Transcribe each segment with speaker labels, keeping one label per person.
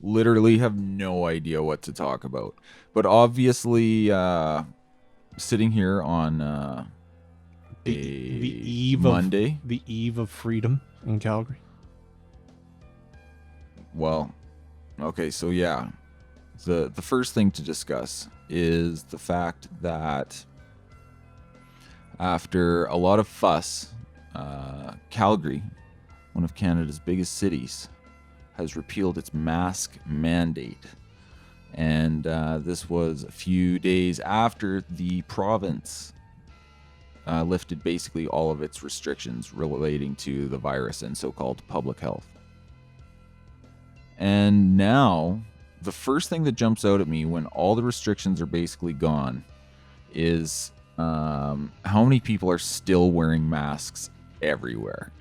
Speaker 1: literally have no idea what to talk about. But obviously, sitting here on
Speaker 2: The
Speaker 1: a
Speaker 2: eve
Speaker 1: Monday.
Speaker 2: of the eve of freedom in Calgary.
Speaker 1: Well, okay, so yeah, the first thing to discuss is the fact that after a lot of fuss, Calgary, one of Canada's biggest cities, has repealed its mask mandate. And this was a few days after the province lifted basically all of its restrictions relating to the virus and so-called public health. And now, the first thing that jumps out at me when all the restrictions are basically gone is how many people are still wearing masks everywhere.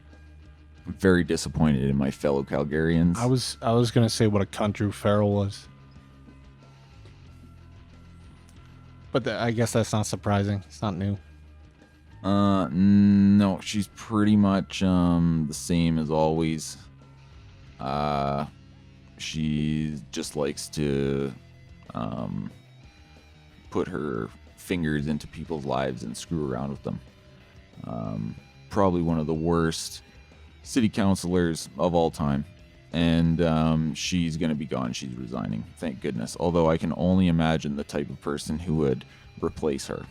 Speaker 1: I'm very disappointed in my fellow Calgarians.
Speaker 2: I was gonna say what a cunt Drew Farrell was, but I guess that's not surprising. It's not new.
Speaker 1: No, she's pretty much the same as always. She just likes to put her fingers into people's lives and screw around with them. Probably one of the worst city councilors of all time. And she's going to be gone. She's resigning. Thank goodness. Although I can only imagine the type of person who would replace her.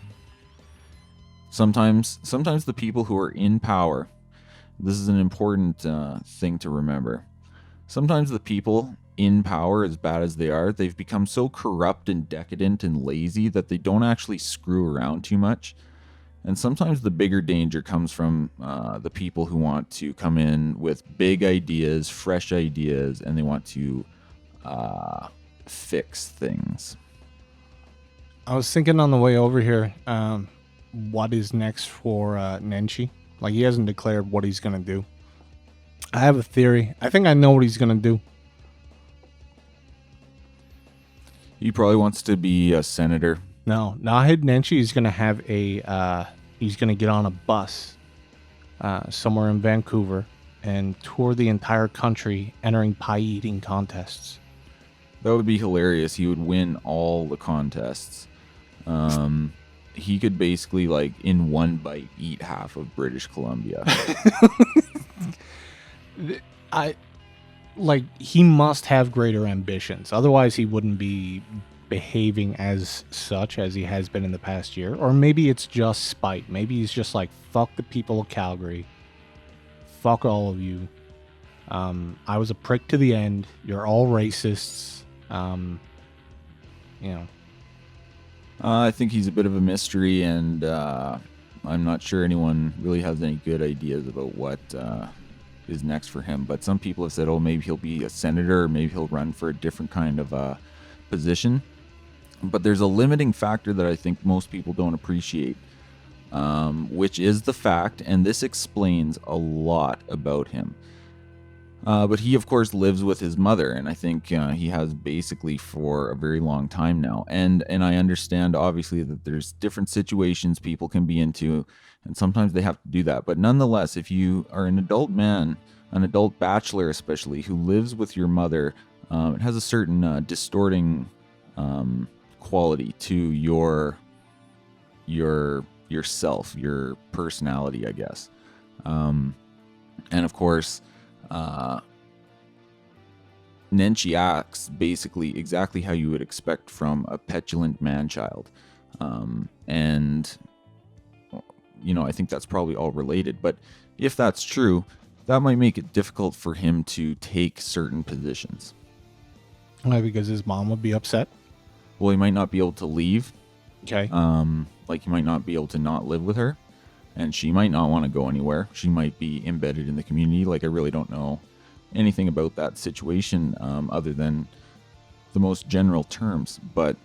Speaker 1: Sometimes the people who are in power, this is an important thing to remember. Sometimes the people in power, as bad as they are, they've become so corrupt and decadent and lazy that they don't actually screw around too much. And sometimes the bigger danger comes from the people who want to come in with big ideas, fresh ideas, and they want to fix things.
Speaker 2: I was thinking on the way over here, what is next for Nenshi? Like, he hasn't declared what he's gonna do. I have a theory. I think I know what he's gonna do.
Speaker 1: He probably wants to be a senator.
Speaker 2: No, Nahid Nenshi is gonna have he's gonna get on a bus somewhere in Vancouver and tour the entire country, entering pie eating contests.
Speaker 1: That would be hilarious. He would win all the contests. He could basically, like, in one bite, eat half of British Columbia.
Speaker 2: He must have greater ambitions. Otherwise, he wouldn't be behaving as such as he has been in the past year. Or maybe it's just spite. Maybe he's just like, fuck the people of Calgary. Fuck all of you. I was a prick to the end. You're all racists.
Speaker 1: I think he's a bit of a mystery, and I'm not sure anyone really has any good ideas about what is next for him. But some people have said, oh, maybe he'll be a senator, or maybe he'll run for a different kind of position. But there's a limiting factor that I think most people don't appreciate, which is the fact, and this explains a lot about him. But he, of course, lives with his mother, and I think he has basically for a very long time now. And I understand, obviously, that there's different situations people can be into, and sometimes they have to do that. But nonetheless, if you are an adult man, an adult bachelor especially, who lives with your mother, it has a certain distorting quality to yourself, your personality, I guess. And of course, Nenshi acts basically exactly how you would expect from a petulant man-child. And, I think that's probably all related. But if that's true, that might make it difficult for him to take certain positions.
Speaker 2: Why? Because his mom would be upset?
Speaker 1: Well, he might not be able to leave.
Speaker 2: Okay.
Speaker 1: Like, he might not be able to not live with her. And she might not want to go anywhere. She might be embedded in the community. Like, I really don't know anything about that situation other than the most general terms. But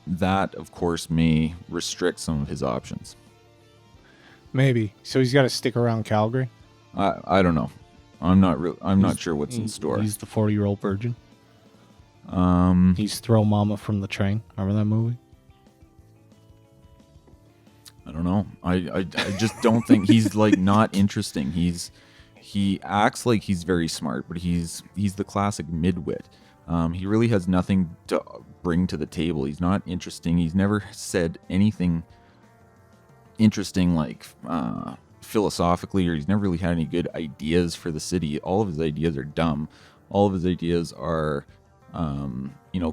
Speaker 1: that, of course, may restrict some of his options.
Speaker 2: Maybe. So he's got to stick around Calgary?
Speaker 1: I don't know. I'm not sure what's in store.
Speaker 2: He's the 40-year-old virgin. He's Throw Mama from the Train. Remember that movie?
Speaker 1: I don't know. I just don't think he's, like, not interesting. He acts like he's very smart, but he's the classic midwit. He really has nothing to bring to the table. He's not interesting. He's never said anything interesting, like philosophically, or he's never really had any good ideas for the city. All of his ideas are dumb. All of his ideas are,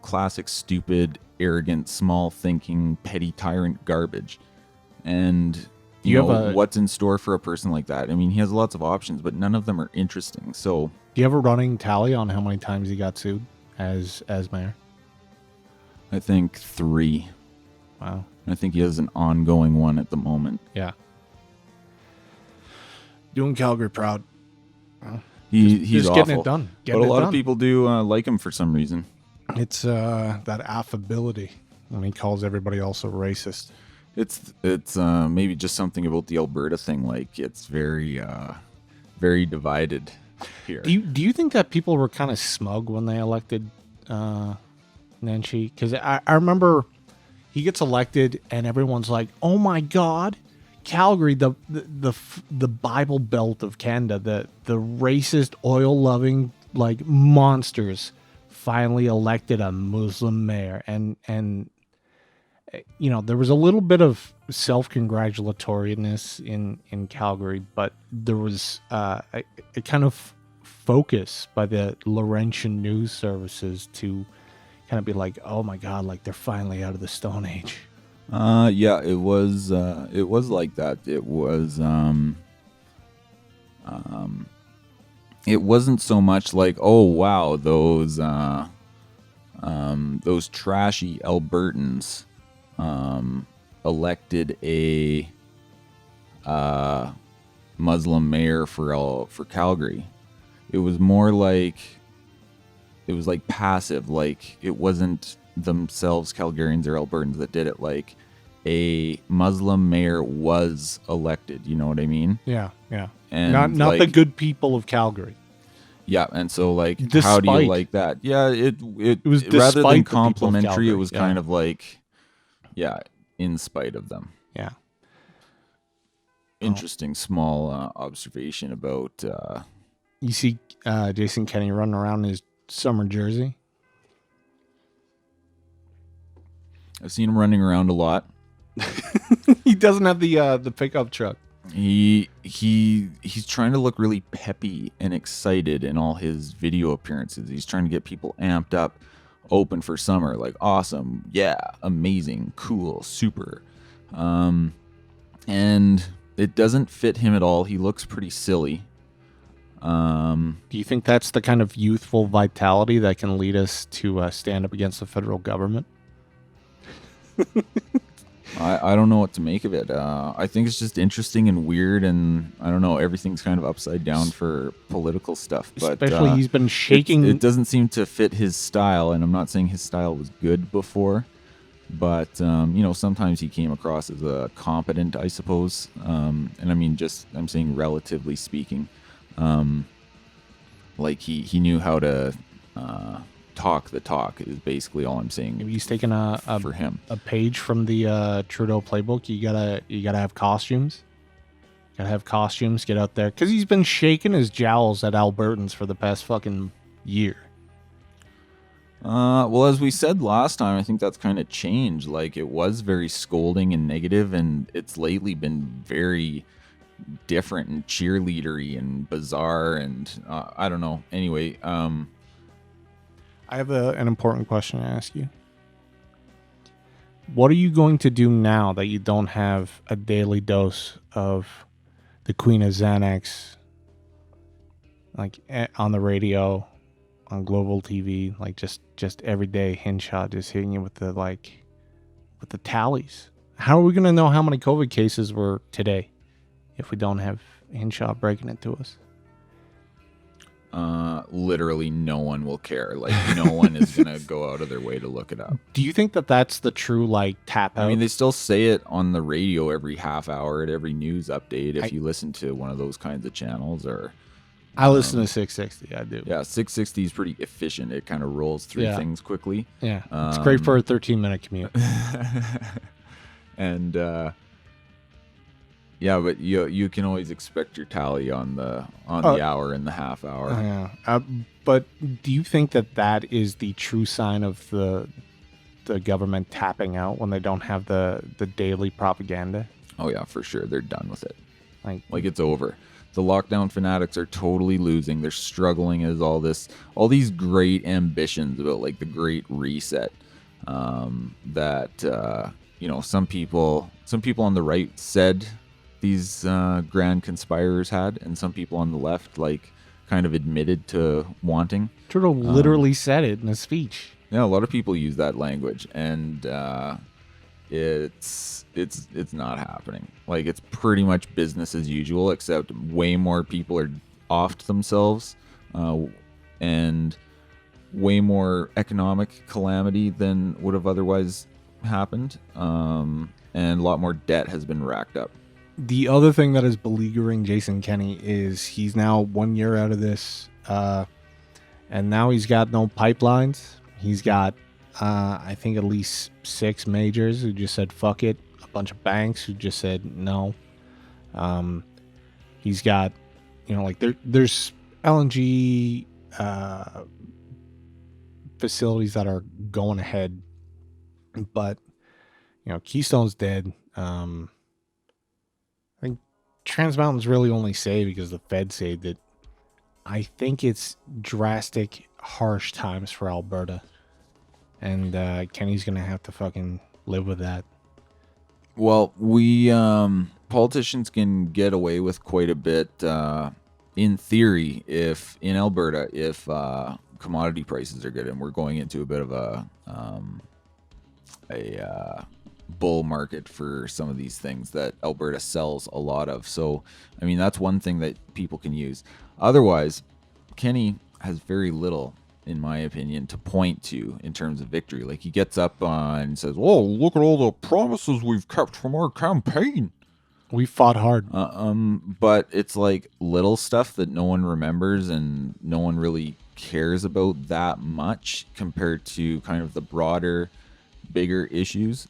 Speaker 1: classic, stupid, arrogant, small thinking, petty tyrant garbage. And what's in store for a person like that? I mean, he has lots of options, but none of them are interesting. So,
Speaker 2: do you have a running tally on how many times he got sued as mayor?
Speaker 1: I think 3.
Speaker 2: Wow.
Speaker 1: I think he has an ongoing one at the moment.
Speaker 2: Yeah. Doing Calgary proud.
Speaker 1: He's
Speaker 2: just
Speaker 1: awful.
Speaker 2: getting it done.
Speaker 1: But a lot of people do like him for some reason.
Speaker 2: It's that affability when he calls everybody also racist.
Speaker 1: It's maybe just something about the Alberta thing. Like, it's very very divided here.
Speaker 2: Do you think that people were kind of smug when they elected Nenshi? Because I remember he gets elected and everyone's like, "Oh my God, Calgary, the Bible Belt of Canada, the racist, oil-loving like monsters, finally elected a Muslim mayor." And there was a little bit of self-congratulatoriness in Calgary, but there was a kind of focus by the Laurentian news services to kind of be like, "Oh my God, like they're finally out of the Stone Age."
Speaker 1: Yeah, it was like that. It was it wasn't so much like, "Oh wow, those trashy Albertans elected a Muslim mayor for Calgary." It was more like, it was like passive, like it wasn't themselves Calgarians or Albertans that did it. Like, a Muslim mayor was elected, you know what I mean?
Speaker 2: Yeah.
Speaker 1: And
Speaker 2: not
Speaker 1: like,
Speaker 2: the good people of Calgary.
Speaker 1: Yeah, and so like,
Speaker 2: Despite,
Speaker 1: how do you like that? Yeah, it
Speaker 2: was
Speaker 1: rather than
Speaker 2: despite the people of
Speaker 1: complimentary,
Speaker 2: Calgary,
Speaker 1: it was
Speaker 2: yeah.
Speaker 1: kind of like, yeah, in spite of them.
Speaker 2: Yeah.
Speaker 1: Interesting small observation about.
Speaker 2: You see Jason Kenney running around in his summer jersey?
Speaker 1: I've seen him running around a lot.
Speaker 2: He doesn't have the pickup truck.
Speaker 1: He's trying to look really peppy and excited in all his video appearances. He's trying to get people amped up, open for summer, like awesome, yeah, amazing, cool, super. And it doesn't fit him at all. He looks pretty silly.
Speaker 2: Do you think that's the kind of youthful vitality that can lead us to stand up against the federal government?
Speaker 1: I don't know what to make of it. I think it's just interesting and weird, and I don't know, everything's kind of upside down for political stuff. But
Speaker 2: especially he's been shaking.
Speaker 1: It doesn't seem to fit his style, and I'm not saying his style was good before, but sometimes he came across as a competent, I suppose. And I mean, I'm saying relatively speaking, like he knew how to talk the talk is basically all I'm saying.
Speaker 2: Maybe he's taking
Speaker 1: for him
Speaker 2: a page from the Trudeau playbook. You gotta have costumes. Gotta have costumes. Get out there, because he's been shaking his jowls at Albertans for the past fucking year.
Speaker 1: Well, as we said last time, I think that's kind of changed. Like, it was very scolding and negative, and it's lately been very different and cheerleadery and bizarre, and I don't know. Anyway,
Speaker 2: I have an important question to ask you. What are you going to do now that you don't have a daily dose of the Queen of Xanax, like on the radio, on global TV, like just every day, Hinshot just hitting you with the tallies? How are we going to know how many COVID cases were today if we don't have Hinshot breaking it to us?
Speaker 1: Literally no one will care. Like, no one is gonna go out of their way to look it up.
Speaker 2: Do you think that that's the true tap out?
Speaker 1: I mean, they still say it on the radio every half hour at every news update if you listen to one of those kinds of channels. Or
Speaker 2: I listen to 660. I do.
Speaker 1: Yeah, 660 is pretty efficient. It kind of rolls through things quickly.
Speaker 2: Yeah, it's great for a 13-minute commute.
Speaker 1: And yeah, but you can always expect your tally on the hour and the half hour.
Speaker 2: Yeah, But do you think that that is the true sign of the government tapping out when they don't have the daily propaganda?
Speaker 1: Oh yeah, for sure. They're done with it.
Speaker 2: Like
Speaker 1: It's over. The lockdown fanatics are totally losing. They're struggling as all these great ambitions about like the Great Reset. That some people on the right said these grand conspirators had, and some people on the left like kind of admitted to wanting.
Speaker 2: Trudeau literally said it in a speech.
Speaker 1: Yeah, a lot of people use that language, and it's not happening. Like, it's pretty much business as usual, except way more people are offed themselves, and way more economic calamity than would have otherwise happened, and a lot more debt has been racked up.
Speaker 2: The other thing that is beleaguering Jason Kenney is he's now 1 year out of this, and now he's got no pipelines. He's got, I think, at least 6 majors who just said fuck it. A bunch of banks who just said no. He's got, there's LNG facilities that are going ahead, but Keystone's dead. I think Trans Mountain's really only saved because the Fed saved it. I think it's drastic, harsh times for Alberta, and Kenny's gonna have to fucking live with that.
Speaker 1: Well, we politicians can get away with quite a bit, in theory, if in Alberta, if commodity prices are good, and we're going into a bit of a bull market for some of these things that Alberta sells a lot of. So, I mean, that's one thing that people can use. Otherwise, Kenney has very little, in my opinion, to point to in terms of victory. Like, he gets up and says, "Oh, look at all the promises we've kept from our campaign.
Speaker 2: We fought hard."
Speaker 1: But it's like little stuff that no one remembers and no one really cares about that much compared to kind of the broader, bigger issues.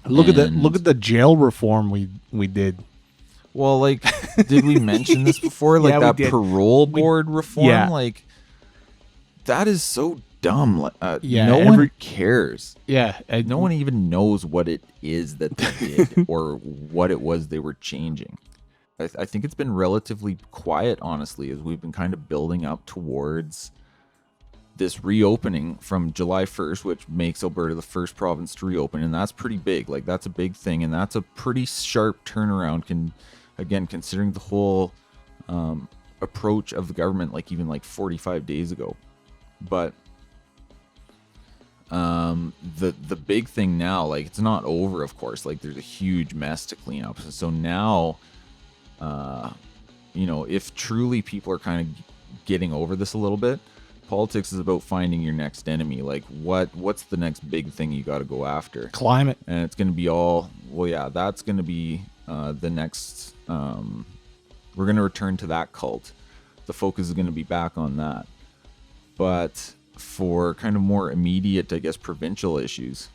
Speaker 2: Look at the jail reform we did.
Speaker 1: Well, like, did we mention this before? Like, that parole board reform?
Speaker 2: Yeah.
Speaker 1: Like, that is so dumb.
Speaker 2: Yeah,
Speaker 1: no one cares.
Speaker 2: Yeah.
Speaker 1: No one even knows what it is that they did or what it was they were changing. I think it's been relatively quiet, honestly, as we've been kind of building up towards this reopening from July 1st, which makes Alberta the first province to reopen. And that's pretty big. Like, that's a big thing. And that's a pretty sharp turnaround, considering the whole approach of the government, like even like 45 days ago. But the big thing now, like, it's not over, of course. Like, there's a huge mess to clean up. So now, if truly people are kind of getting over this a little bit, politics is about finding your next enemy. Like, what's the next big thing you got to go after?
Speaker 2: Climate.
Speaker 1: And it's going to be that's going to be the next. We're going to return to that cult. The focus is going to be back on that. But for kind of more immediate, I guess, provincial issues,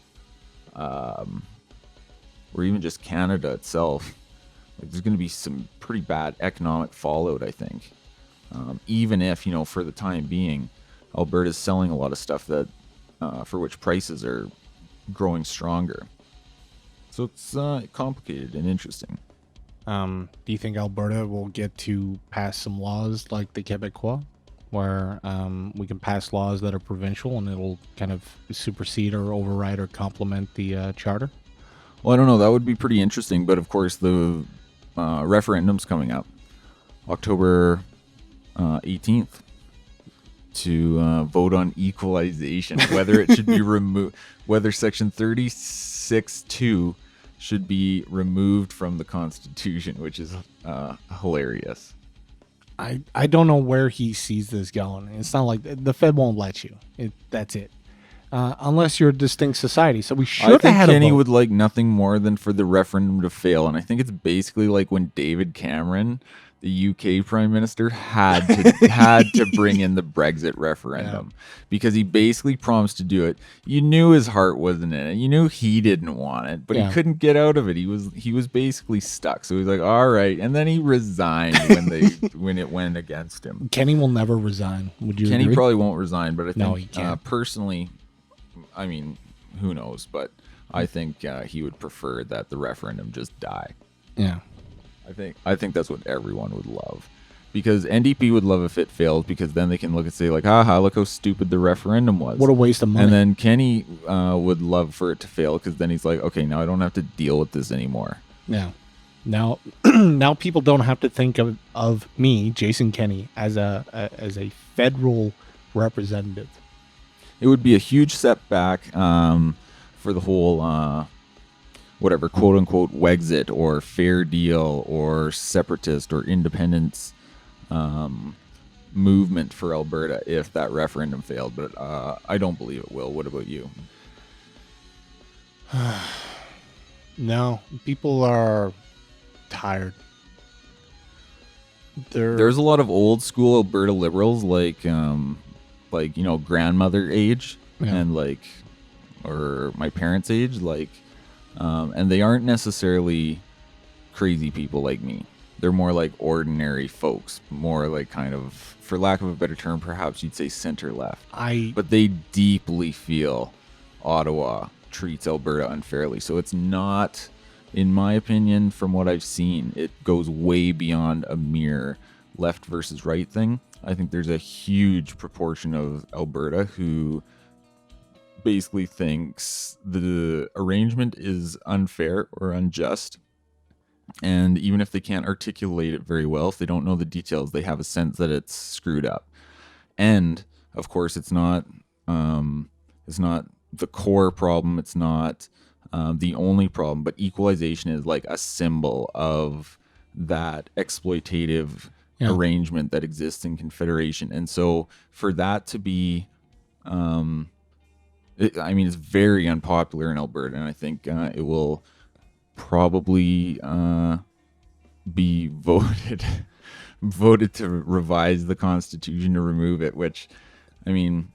Speaker 1: or even just Canada itself, like, there's going to be some pretty bad economic fallout, I think. Even if, for the time being, Alberta's selling a lot of stuff that for which prices are growing stronger. So it's complicated and interesting.
Speaker 2: Do you think Alberta will get to pass some laws like the Quebecois, where we can pass laws that are provincial and it'll kind of supersede or override or complement the charter?
Speaker 1: Well, I don't know. That would be pretty interesting. But of course, the referendum's coming up October 18th to vote on equalization, whether it should be removed, whether Section 36(2) should be removed from the Constitution, which is hilarious.
Speaker 2: I don't know where he sees this going. It's not like the Fed won't let you. That's it. Unless you're a distinct society. So we should have had
Speaker 1: Kenney would like nothing more than for the referendum to fail. And I think it's basically like when David Cameron, the UK Prime Minister had to bring in the Brexit referendum because he basically promised to do it. You knew his heart wasn't in it. You knew he didn't want it, but he couldn't get out of it. He was basically stuck. So he's like, all right, and then he resigned when it went against him.
Speaker 2: Kenney will never resign. Would you
Speaker 1: Kenney
Speaker 2: agree?
Speaker 1: probably won't resign, but I think
Speaker 2: he can't.
Speaker 1: Personally, I mean, who knows? But I think he would prefer that the referendum just die.
Speaker 2: Yeah.
Speaker 1: I think that's what everyone would love, because NDP would love if it fails, because then they can look and say like, haha, look how stupid the referendum was.
Speaker 2: What a waste of money.
Speaker 1: And then Kenney would love for it to fail, because then he's like, okay, now I don't have to deal with this anymore.
Speaker 2: Yeah. Now, now people don't have to think of me, Jason Kenney, as a federal representative.
Speaker 1: It would be a huge setback for the whole whatever quote unquote Wexit or fair deal or separatist or independence movement for Alberta if that referendum failed, but I don't believe it will. What about you?
Speaker 2: No, people are tired.
Speaker 1: There's a lot of old school Alberta liberals like grandmother age and or my parents' age, and they aren't necessarily crazy people like me. They're more like ordinary folks, more like kind of, for lack of a better term, perhaps you'd say center left. But they deeply feel Ottawa treats Alberta unfairly. So it's not, in my opinion, from what I've seen, it goes way beyond a mere left versus right thing. I think there's a huge proportion of Alberta who basically thinks the arrangement is unfair or unjust, and even if they can't articulate it very well, if they don't know the details, they have a sense that it's screwed up. And of course, it's not the core problem, it's not the only problem, but equalization is like a symbol of that exploitative arrangement that exists in Confederation. And so for that to be it's very unpopular in Alberta, and I think it will probably be voted to revise the Constitution to remove it, which, I mean,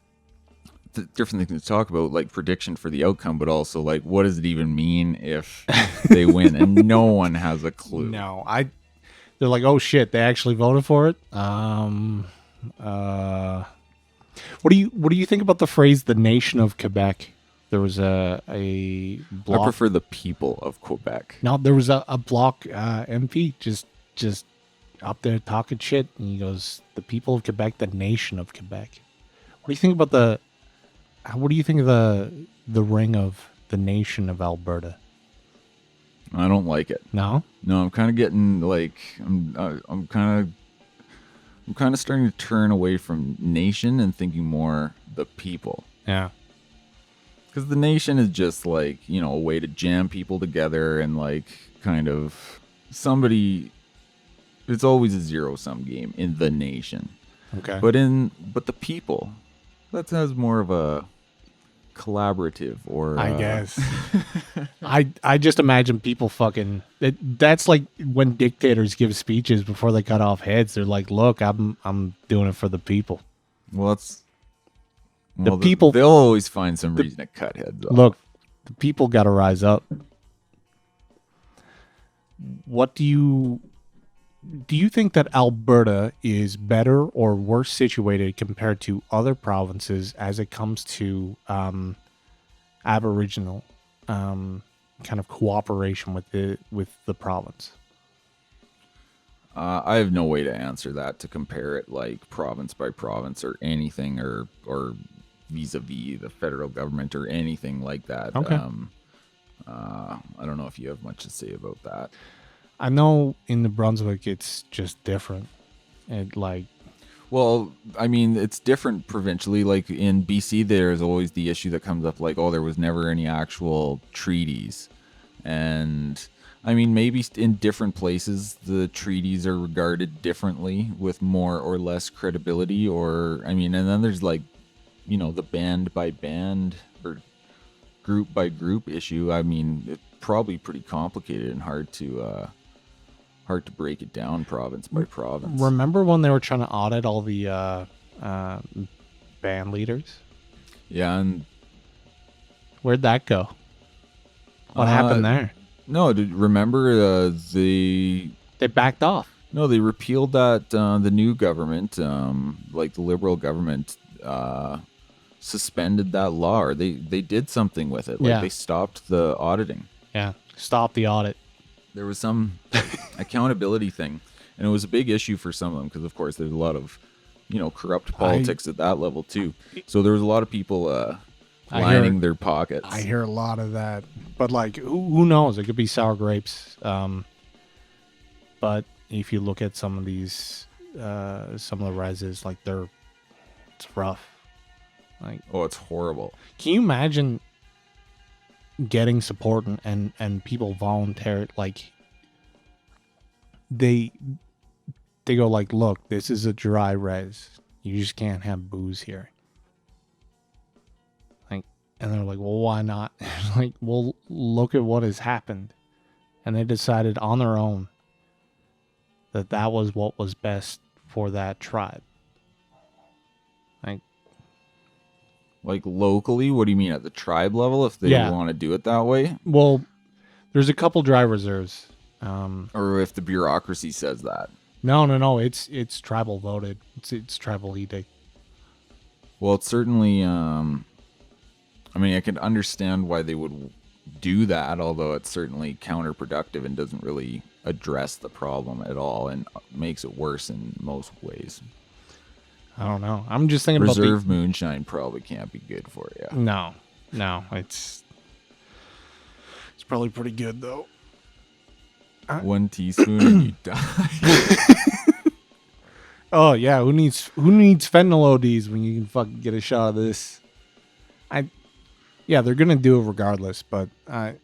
Speaker 1: different things to talk about, like prediction for the outcome, but also like, what does it even mean if they win? And no one has a clue.
Speaker 2: No, they're like, oh shit, they actually voted for it. What do you think about the phrase "the nation of Quebec"? There was a bloc.
Speaker 1: I prefer the people of Quebec.
Speaker 2: No, there was a bloc MP just up there talking shit, and he goes, "The people of Quebec, the nation of Quebec." What do you think about the? What do you think of the ring of the nation of Alberta?
Speaker 1: I don't like it.
Speaker 2: No,
Speaker 1: I'm kind of getting like I'm kind of starting to turn away from nation and thinking more the people.
Speaker 2: Yeah.
Speaker 1: Because the nation is just like, a way to jam people together and like kind of somebody. It's always a zero-sum game in the nation.
Speaker 2: Okay.
Speaker 1: But the people, that has more of a collaborative or.
Speaker 2: I guess. I just imagine people fucking. That's like when dictators give speeches before they cut off heads. They're like, "Look, I'm doing it for the people."
Speaker 1: Well,
Speaker 2: the people.
Speaker 1: They'll always find some reason to cut heads off.
Speaker 2: Look, the people got to rise up. What do you think that Alberta is better or worse situated compared to other provinces as it comes to Aboriginal kind of cooperation with the province?
Speaker 1: I have no way to answer that, to compare it like province by province or anything, or vis-a-vis the federal government or anything like that.
Speaker 2: Okay.
Speaker 1: I don't know if you have much to say about that.
Speaker 2: I know in New Brunswick it's just different.
Speaker 1: Well, I mean, it's different provincially. Like in BC, there's always the issue that comes up like, oh, there was never any actual treaties. And I mean, maybe in different places, the treaties are regarded differently with more or less credibility, and then there's like, the band by band or group by group issue. I mean, it's probably pretty complicated and hard to hard to break it down province by province.
Speaker 2: Remember when they were trying to audit all the band leaders?
Speaker 1: Yeah, and
Speaker 2: Where'd that go? What happened there?
Speaker 1: No, remember
Speaker 2: They backed off.
Speaker 1: No, they repealed that. The new government, like the Liberal government, suspended that law, or they did something with it. Like they stopped the auditing.
Speaker 2: Yeah, stop the audit.
Speaker 1: There was some accountability thing, and it was a big issue for some of them because, of course, there's a lot of, corrupt politics at that level too. So there was a lot of people lining their pockets.
Speaker 2: I hear a lot of that, but like, who knows? It could be sour grapes. But if you look at some of these, some of the reses, like it's rough. Like,
Speaker 1: oh, it's horrible.
Speaker 2: Can you imagine getting support and people volunteer, like they go like, look, this is a dry res. You just can't have booze here. Like, and they're like, well, why not? Like, well, look at what has happened. And they decided on their own that was what was best for that tribe.
Speaker 1: Like locally, what do you mean at the tribe level? If they want to do it that way?
Speaker 2: Well, there's a couple dry reserves.
Speaker 1: Or if the bureaucracy says that.
Speaker 2: No. It's tribal voted. It's tribal edict.
Speaker 1: Well, it's certainly. I mean, I can understand why they would do that, although it's certainly counterproductive and doesn't really address the problem at all, and makes it worse in most ways.
Speaker 2: I don't know. I'm just thinking
Speaker 1: Reserve moonshine probably can't be good for you.
Speaker 2: No, it's probably pretty good though.
Speaker 1: 1 teaspoon and you die.
Speaker 2: Oh yeah, who needs fentanyl ODs when you can fucking get a shot of this? Yeah, they're gonna do it regardless, but I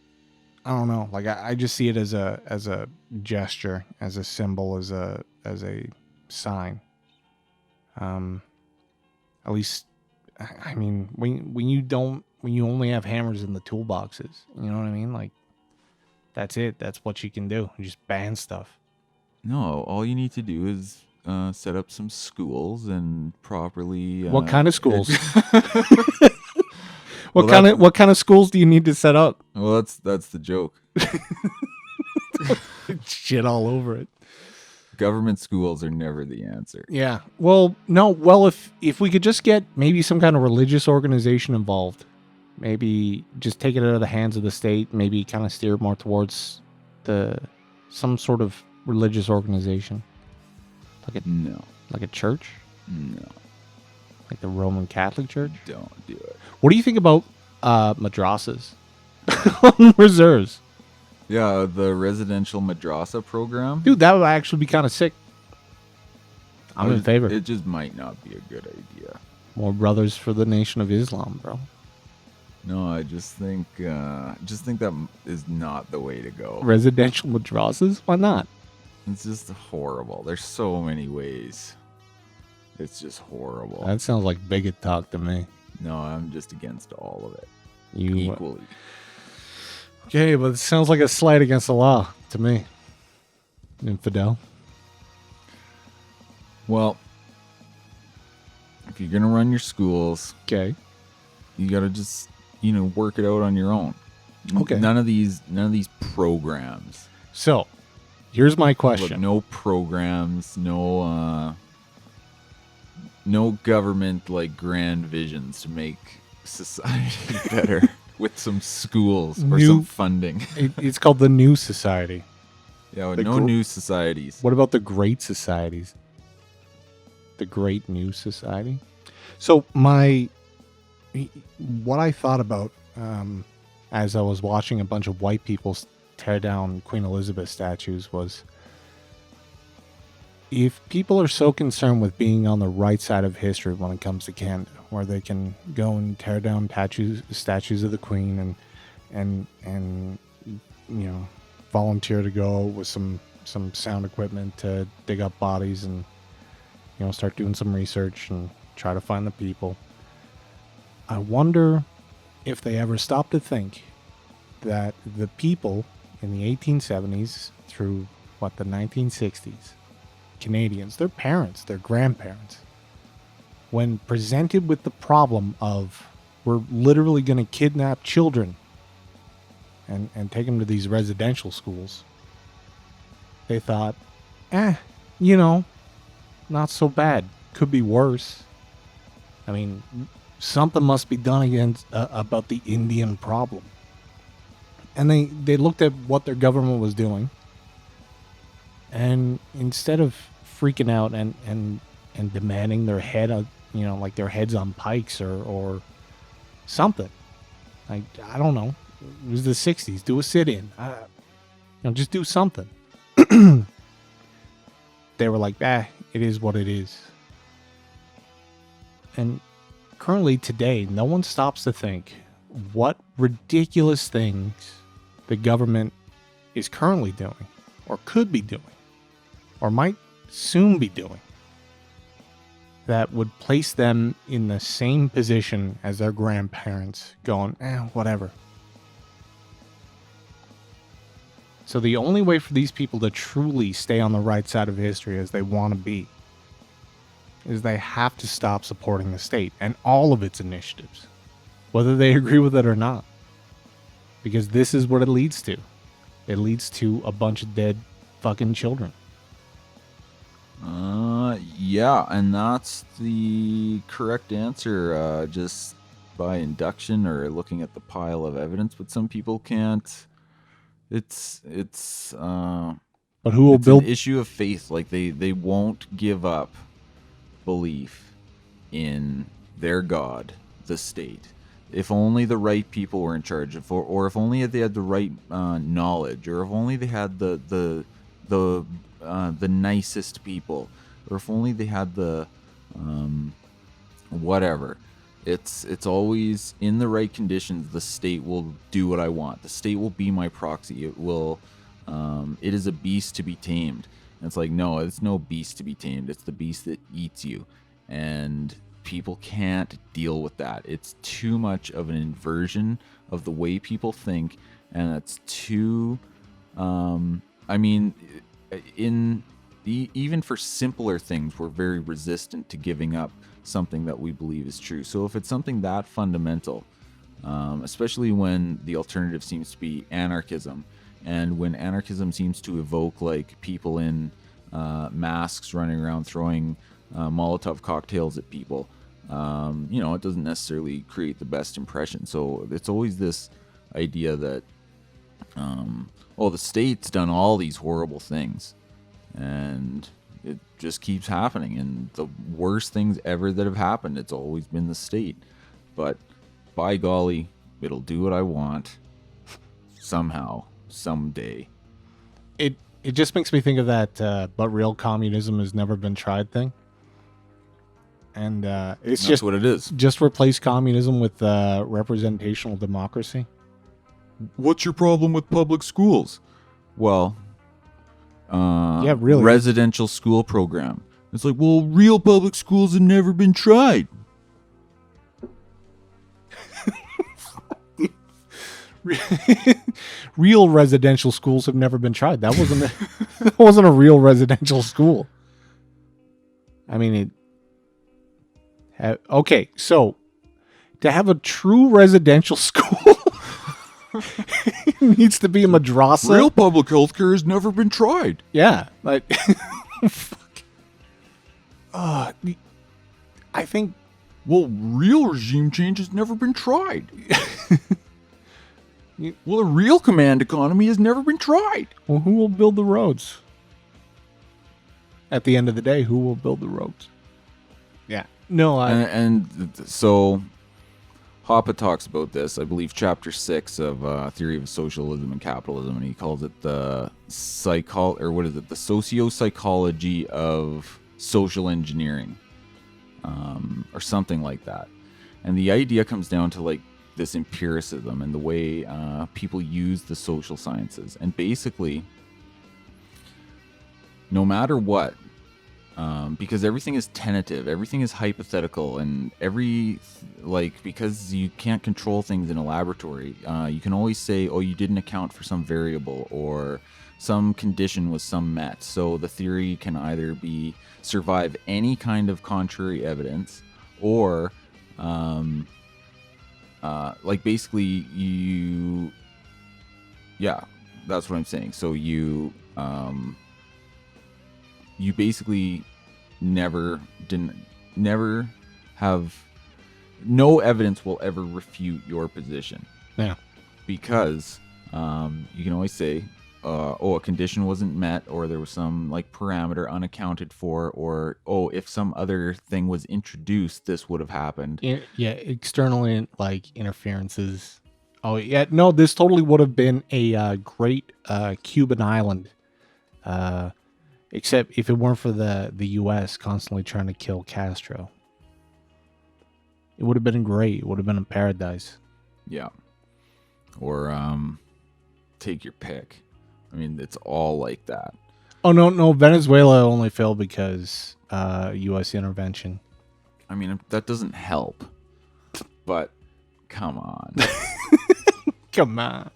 Speaker 2: don't know. Like I just see it as a gesture, as a symbol, as a sign. At least, I mean, when you only have hammers in the toolboxes, you know what I mean? Like, that's it. That's what you can do. You just ban stuff.
Speaker 1: No, all you need to do is set up some schools and properly.
Speaker 2: What kind of schools? What kind of schools do you need to set up?
Speaker 1: Well, that's the joke.
Speaker 2: Shit all over it.
Speaker 1: Government schools are never the answer.
Speaker 2: Yeah. Well, no. Well, if we could just get maybe some kind of religious organization involved, maybe just take it out of the hands of the state, maybe kind of steer more towards some sort of religious organization. Like a church?
Speaker 1: No.
Speaker 2: Like the Roman Catholic Church?
Speaker 1: Don't do it.
Speaker 2: What do you think about madrassas? Reserves.
Speaker 1: Yeah, the residential madrasa program.
Speaker 2: Dude, that would actually be kind of sick. I'm in favor.
Speaker 1: It just might not be a good idea.
Speaker 2: More brothers for the Nation of Islam, bro.
Speaker 1: No, I just think that is not the way to go.
Speaker 2: Residential madrasas? Why not?
Speaker 1: It's just horrible. There's so many ways. It's just horrible.
Speaker 2: That sounds like bigot talk to me.
Speaker 1: No, I'm just against all of it.
Speaker 2: Equally. Okay, but it sounds like a slight against the law to me. Infidel.
Speaker 1: Well, if you're gonna run your schools,
Speaker 2: okay,
Speaker 1: you gotta just work it out on your own.
Speaker 2: Okay.
Speaker 1: None of these programs.
Speaker 2: So, here's my question.
Speaker 1: Look, no programs, no government like grand visions to make society better. With some schools or some funding.
Speaker 2: It's called the New Society.
Speaker 1: Yeah, with no new societies.
Speaker 2: What about the Great Societies? The Great New Society? So what I thought about as I was watching a bunch of white people tear down Queen Elizabeth statues was, if people are so concerned with being on the right side of history when it comes to Canada, where they can go and tear down statues of the Queen and volunteer to go with some sound equipment to dig up bodies and start doing some research and try to find the people. I wonder if they ever stop to think that the people in the 1870s through the 1960s, Canadians, their parents, their grandparents, when presented with the problem of we're literally going to kidnap children and take them to these residential schools, they thought, not so bad. Could be worse. I mean, something must be done about the Indian problem. And they looked at what their government was doing, and instead of freaking out and demanding their head, like their heads on pikes or something, like, I don't know, it was the 60s. Do a sit-in. Just do something. They were like, it is what it is. And currently today, no one stops to think what ridiculous things the government is currently doing, or could be doing, or might soon be doing, that would place them in the same position as their grandparents, going, whatever. So the only way for these people to truly stay on the right side of history as they want to be is they have to stop supporting the state and all of its initiatives, whether they agree with it or not. Because this is what it leads to. It leads to a bunch of dead fucking children.
Speaker 1: Yeah, and that's the correct answer, just by induction or looking at the pile of evidence, but some people can't. It's
Speaker 2: But who will build
Speaker 1: an issue of faith. Like they won't give up belief in their God, the state. If only the right people were in charge, or if only they had the right knowledge, or if only they had the nicest people, or if only they had the whatever. It's always in the right conditions. The state will do what I want. The state will be my proxy. It will. It is a beast to be tamed. And it's like, no, it's no beast to be tamed. It's the beast that eats you, and people can't deal with that. It's too much of an inversion of the way people think, and it's too. Even for simpler things, we're very resistant to giving up something that we believe is true. So if it's something that fundamental, especially when the alternative seems to be anarchism, and when anarchism seems to evoke like people in masks running around throwing Molotov cocktails at people, it doesn't necessarily create the best impression. So it's always this idea that, the state's done all these horrible things, and it just keeps happening. And the worst things ever that have happened, it's always been the state. But by golly, it'll do what I want somehow, someday.
Speaker 2: It just makes me think of that but real communism has never been tried thing. And that's just
Speaker 1: what it is.
Speaker 2: Just replace communism with representational democracy.
Speaker 1: What's your problem with public schools? Well,
Speaker 2: really.
Speaker 1: Residential school program. It's like, well, real public schools have never been tried.
Speaker 2: Real residential schools have never been tried. That wasn't a real residential school. I mean, okay, so to have a true residential school, it needs to be a madrassa.
Speaker 1: Real public healthcare has never been tried.
Speaker 2: Yeah, like, fuck. I think.
Speaker 1: Well, real regime change has never been tried. Well, a real command economy has never been tried.
Speaker 2: Well, who will build the roads? At the end of the day, who will build the roads? Yeah. No,
Speaker 1: and so Hoppe talks about this, I believe, chapter 6 of Theory of Socialism and Capitalism, and he calls it the socio-psychology of social engineering, or something like that. And the idea comes down to like this empiricism and the way people use the social sciences. And basically, no matter what, because everything is tentative, everything is hypothetical, and because you can't control things in a laboratory, you can always say, oh, you didn't account for some variable, or some condition was met. So the theory can either be survive any kind of contrary evidence, or like basically you, yeah, that's what I'm saying. So you basically never have, no evidence will ever refute your position.
Speaker 2: Yeah.
Speaker 1: Because you can always say, a condition wasn't met, or there was some like parameter unaccounted for, or if some other thing was introduced, this would have happened.
Speaker 2: Yeah, external like interferences. Oh yeah, no, this totally would have been a great Cuban island, except if it weren't for the U.S. constantly trying to kill Castro. It would have been great. It would have been a paradise.
Speaker 1: Yeah. Or take your pick. I mean, it's all like that.
Speaker 2: Oh no, Venezuela only failed because U.S. intervention.
Speaker 1: I mean, that doesn't help. But come on.
Speaker 2: Come on.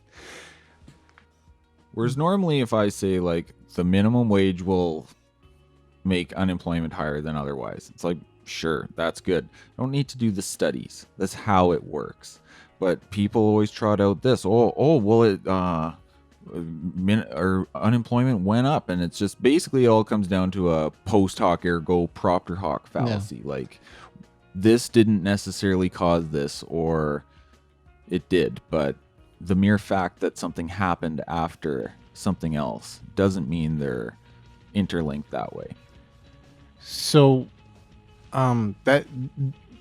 Speaker 1: Whereas normally if I say like the minimum wage will make unemployment higher than otherwise, it's like, sure, that's good. I don't need to do the studies. That's how it works. But people always trot out this, well, it or unemployment went up, and it's just basically it all comes down to a post hoc ergo propter hoc fallacy. Yeah. Like, this didn't necessarily cause this, or it did, but the mere fact that something happened after something else doesn't mean they're interlinked that way.
Speaker 2: So, that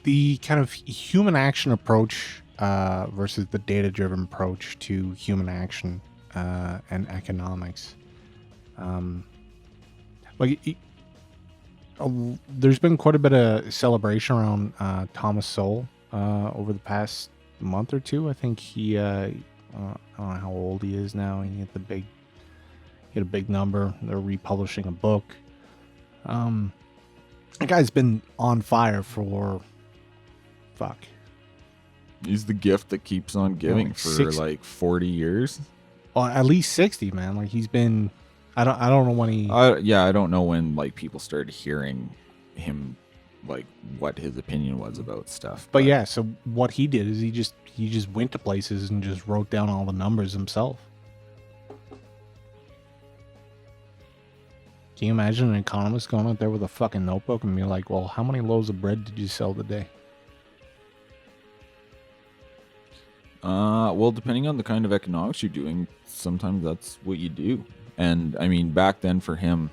Speaker 2: the kind of human action approach versus the data-driven approach to human action and economics. There's been quite a bit of celebration around Thomas Sowell over the past month or two. I think he, I don't know how old he is now. He hit a big number. They're republishing a book. That guy's been on fire for
Speaker 1: He's the gift that keeps on giving for like 40 years.
Speaker 2: Well, at least 60, man. Like, he's been, I don't know when he.
Speaker 1: I don't know when like people started hearing him, like what his opinion was about stuff.
Speaker 2: But yeah, so what he did is he just went to places and just wrote down all the numbers himself. Can you imagine an economist going out there with a fucking notebook and be like, well, how many loaves of bread did you sell today?
Speaker 1: Well, depending on the kind of economics you're doing, sometimes that's what you do. And I mean, back then for him,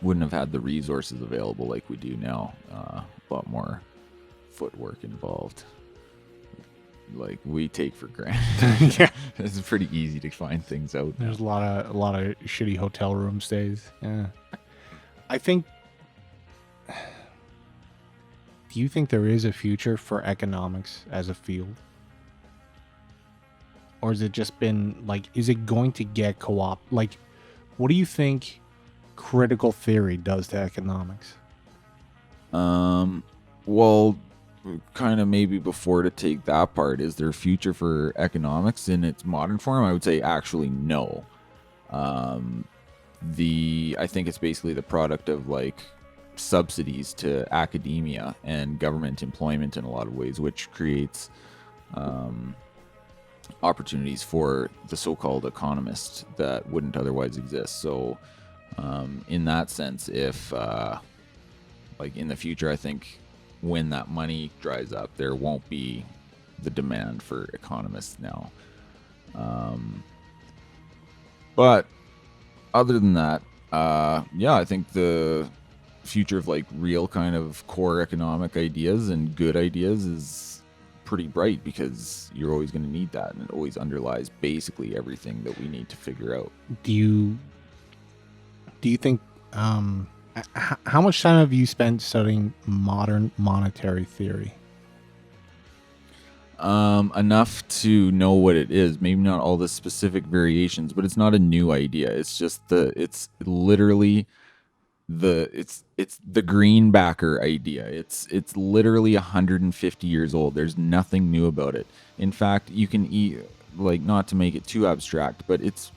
Speaker 1: wouldn't have had the resources available like we do now. A lot more footwork involved. Like we take for granted. Yeah, it's pretty easy to find things out.
Speaker 2: There's a lot of shitty hotel room stays. Yeah, I think. Do you think there is a future for economics as a field? Or has it just been like, is it going to get co-op? Like, what do you think critical theory does to economics?
Speaker 1: Well, kind of maybe before to take that part, is there a future for economics in its modern form? I would say actually no. I think it's basically the product of like subsidies to academia and government employment in a lot of ways, which creates opportunities for the so-called economists that wouldn't otherwise exist. So in that sense, if like in the future, I think when that money dries up, there won't be the demand for economists now. But other than that, yeah, I think the future of like real kind of core economic ideas and good ideas is pretty bright, because you're always going to need that, and it always underlies basically everything that we need to figure out.
Speaker 2: Do you think how much time have you spent studying modern monetary theory?
Speaker 1: Enough to know what it is. Maybe not all the specific variations, but it's not a new idea. It's just it's literally it's the greenbacker idea. It's literally 150 years old. There's nothing new about it. In fact, you can not to make it too abstract, but it's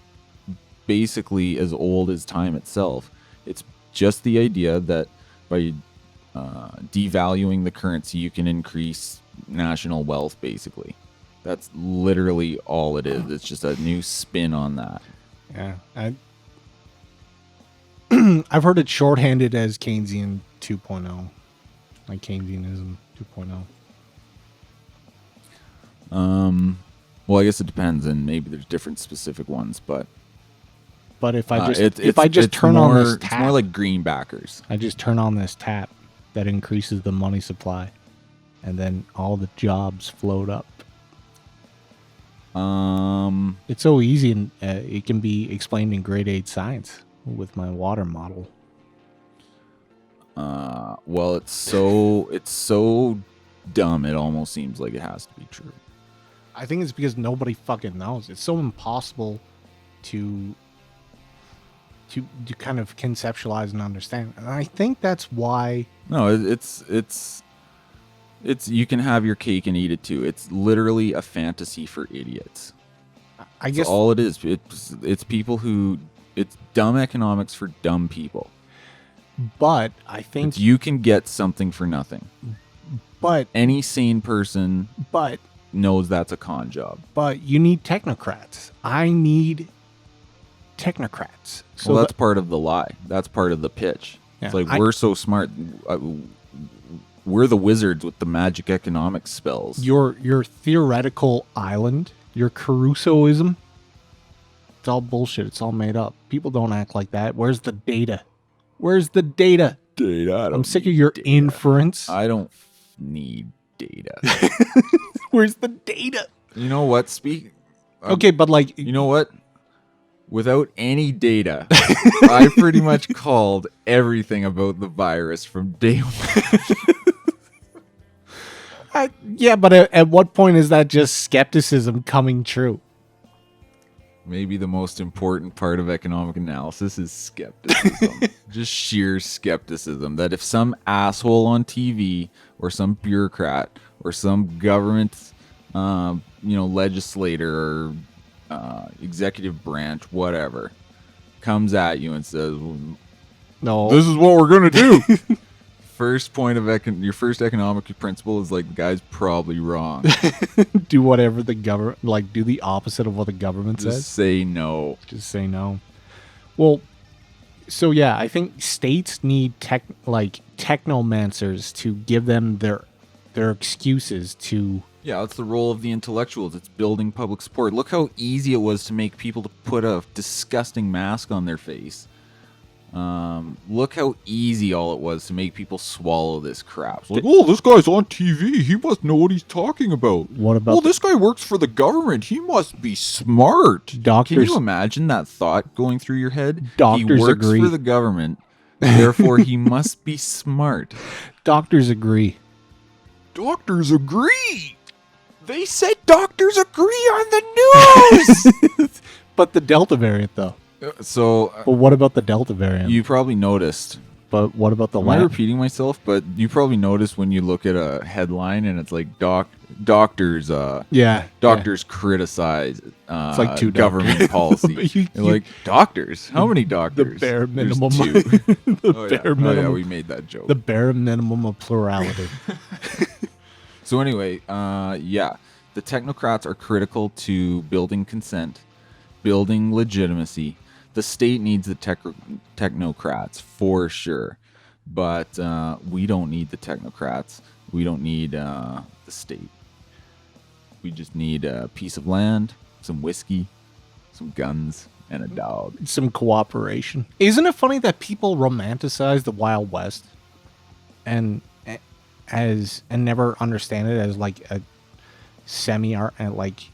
Speaker 1: basically as old as time itself. It's just the idea that by devaluing the currency, you can increase national wealth, basically. That's literally all it is. It's just a new spin on that.
Speaker 2: Yeah. I've heard it shorthanded as Keynesian 2.0. Like Keynesianism 2.0.
Speaker 1: Well, I guess it depends, and maybe there's different specific ones, but
Speaker 2: if I just turn on this tap,
Speaker 1: it's more like greenbackers.
Speaker 2: I just turn on this tap that increases the money supply, and then all the jobs float up. It's so easy, and it can be explained in grade 8 science with my water model.
Speaker 1: Well, it's so dumb. It almost seems like it has to be true.
Speaker 2: I think it's because nobody fucking knows. It's so impossible to kind of conceptualize and understand. And I think that's why.
Speaker 1: No, it's you can have your cake and eat it too. It's literally a fantasy for idiots.
Speaker 2: I guess
Speaker 1: that's all it is. It's people who. It's dumb economics for dumb people.
Speaker 2: But I think
Speaker 1: you can get something for nothing.
Speaker 2: But
Speaker 1: any sane person knows that's a con job.
Speaker 2: But you need technocrats. I need technocrats.
Speaker 1: So that's part of the lie. That's part of the pitch. Yeah, it's like we're so smart. We're the wizards with the magic economic spells.
Speaker 2: Your theoretical island, your Carusoism, it's all bullshit. It's all made up. People don't act like that. Where's the data? Where's the data? I'm sick of your inference.
Speaker 1: I don't need data.
Speaker 2: Where's the data?
Speaker 1: You know what?
Speaker 2: Okay, but like...
Speaker 1: You know what? Without any data, I pretty much called everything about the virus from day one.
Speaker 2: Yeah, but at what point is that just skepticism coming true?
Speaker 1: Maybe the most important part of economic analysis is skepticism. Just sheer skepticism that if some asshole on TV or some bureaucrat or some government, legislator or executive branch, whatever, comes at you and says,
Speaker 2: "No,
Speaker 1: this is what we're gonna do." First point of your first economic principle is like the guy's probably wrong.
Speaker 2: Do whatever the government, do the opposite of what the government says.
Speaker 1: Just say no.
Speaker 2: Just say no. Well, so yeah, I think states need technomancers to give them their excuses to.
Speaker 1: Yeah, that's the role of the intellectuals. It's building public support. Look how easy it was to make people to put a disgusting mask on their face. Look how easy all it was to make people swallow this crap. It's like, oh, this guy's on TV. He must know what he's talking about.
Speaker 2: What about?
Speaker 1: Well, this guy works for the government. He must be smart.
Speaker 2: Doctors,
Speaker 1: can you imagine that thought going through your head?
Speaker 2: Doctors
Speaker 1: he works
Speaker 2: agree
Speaker 1: for the government, therefore he must be smart.
Speaker 2: Doctors agree.
Speaker 1: Doctors agree. They said doctors agree on the news.
Speaker 2: But the Delta variant, though. But what about the Delta variant?
Speaker 1: You probably noticed.
Speaker 2: But what about the
Speaker 1: Am I repeating myself? But you probably noticed when you look at a headline and it's like doctors criticize
Speaker 2: it's like two
Speaker 1: government policy. Like, doctors? How many doctors?
Speaker 2: The bare minimum.
Speaker 1: Bare minimum. Oh yeah, we made that joke.
Speaker 2: The bare minimum of plurality.
Speaker 1: So anyway, the technocrats are critical to building consent, building legitimacy. The state needs the technocrats for sure, but we don't need the technocrats. We don't need the state. We just need a piece of land, some whiskey, some guns, and a dog.
Speaker 2: Some cooperation. Isn't it funny that people romanticize the Wild West and never understand it as like a semi-art and like...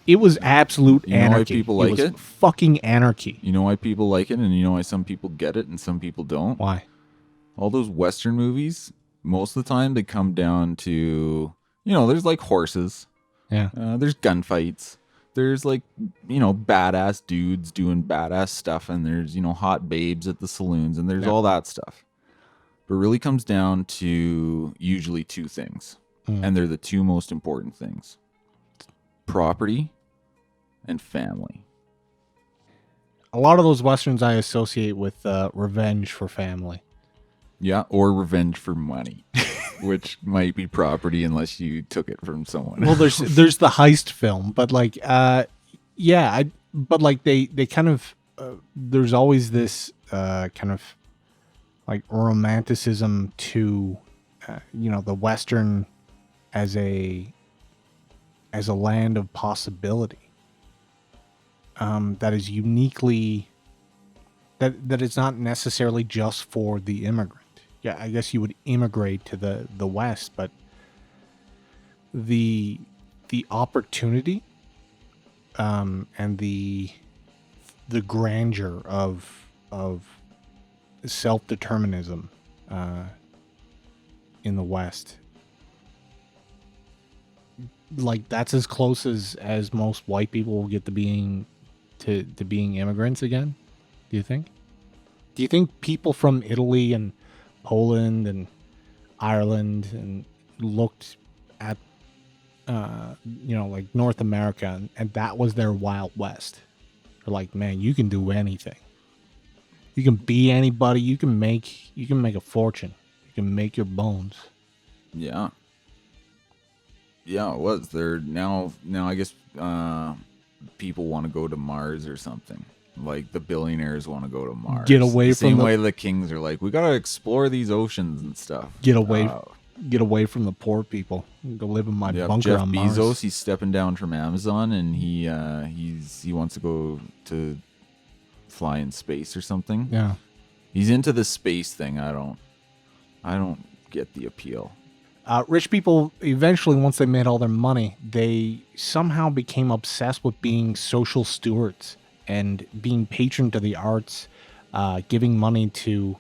Speaker 2: It was absolute anarchy.
Speaker 1: You know why people like it?
Speaker 2: Fucking anarchy.
Speaker 1: You know why people like it, and you know why some people get it and some people don't?
Speaker 2: Why?
Speaker 1: All those Western movies, most of the time they come down to, there's like horses.
Speaker 2: Yeah.
Speaker 1: There's gunfights. There's like, badass dudes doing badass stuff, and there's, hot babes at the saloons, and there's all that stuff. But it really comes down to usually two things, and they're the two most important things. Property and family.
Speaker 2: A lot of those westerns I associate with revenge for family.
Speaker 1: Yeah, or revenge for money, which might be property unless you took it from someone.
Speaker 2: Well, there's the heist film, but like yeah, but like they kind of there's always this kind of like romanticism to the Western as a land of possibility, that is uniquely that it's not necessarily just for the immigrant. Yeah, I guess you would immigrate to the West, but the opportunity and the grandeur of self-determinism in the West, like that's as close as most white people will get to being immigrants again. Do you think people from Italy and Poland and Ireland and looked at like North America, and that was their Wild West? They're like, man, you can do anything. You can be anybody. You can make a fortune. You can make your bones.
Speaker 1: Yeah. Yeah, it was. There now I guess people want to go to Mars or something. Like the billionaires want to go to Mars.
Speaker 2: Get away
Speaker 1: the
Speaker 2: from
Speaker 1: same way the kings are like, we gotta explore these oceans and stuff.
Speaker 2: Get away from the poor people. Go live in my bunker
Speaker 1: Jeff
Speaker 2: on
Speaker 1: Bezos,
Speaker 2: Mars.
Speaker 1: he's stepping down from Amazon, and he wants to go to fly in space or something.
Speaker 2: Yeah.
Speaker 1: He's into the space thing. I don't get the appeal.
Speaker 2: Rich people eventually, once they made all their money, they somehow became obsessed with being social stewards and being patron to the arts, giving money to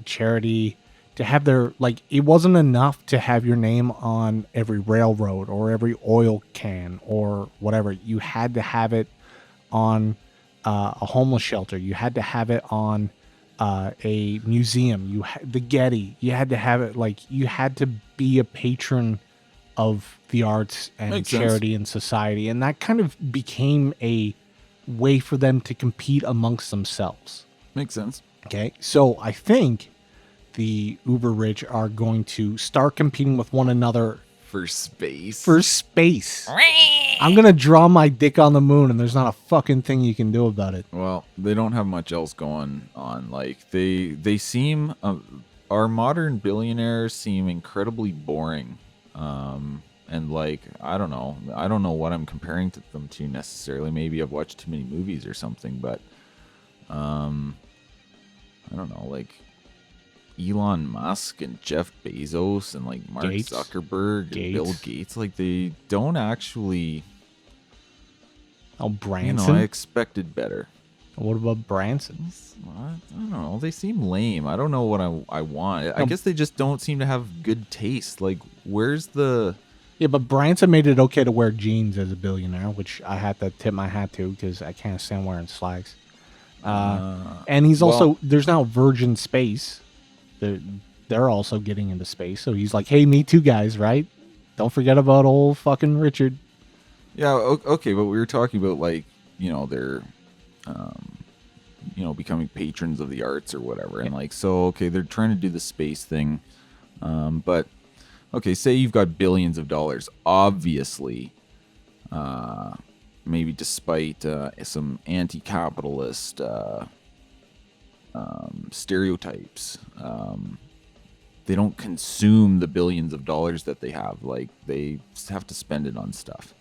Speaker 2: charity, to have their, like, it wasn't enough to have your name on every railroad or every oil can or whatever. You had to have it on a homeless shelter. You had to have it on a museum. The Getty. You had to have it, like, you had to be a patron of the arts and
Speaker 1: Makes
Speaker 2: charity
Speaker 1: sense.
Speaker 2: and society, and that kind of became a way for them to compete amongst themselves.
Speaker 1: Makes sense.
Speaker 2: Okay, so I think the uber rich are going to start competing with one another
Speaker 1: For space.
Speaker 2: for space. I'm gonna draw my dick on the moon, and there's not a fucking thing you can do about it.
Speaker 1: Well, they don't have much else going on. Like they seem our modern billionaires seem incredibly boring. And like I don't know what I'm comparing them to necessarily. Maybe I've watched too many movies or something, but I don't know, like Elon Musk and Jeff Bezos and like Mark
Speaker 2: Gates.
Speaker 1: Zuckerberg and Bill Gates, like they don't actually.
Speaker 2: Oh,
Speaker 1: You
Speaker 2: Branson.
Speaker 1: know, I expected better.
Speaker 2: What about Branson?
Speaker 1: I don't know. They seem lame. I don't know what I want. I guess they just don't seem to have good taste. Like, where's the...
Speaker 2: Yeah, but Branson made it okay to wear jeans as a billionaire, which I had to tip my hat to because I can't stand wearing slacks. And he's also... There's now Virgin Space. They're also getting into space. So he's like, hey, me too, guys, right? Don't forget about old fucking Richard.
Speaker 1: Yeah, okay, but we were talking about, like, you know, they're... becoming patrons of the arts or whatever. And like, so, okay, they're trying to do the space thing. But, okay, say you've got billions of dollars. Obviously, maybe despite some anti-capitalist stereotypes, they don't consume the billions of dollars that they have. Like, they have to spend it on stuff.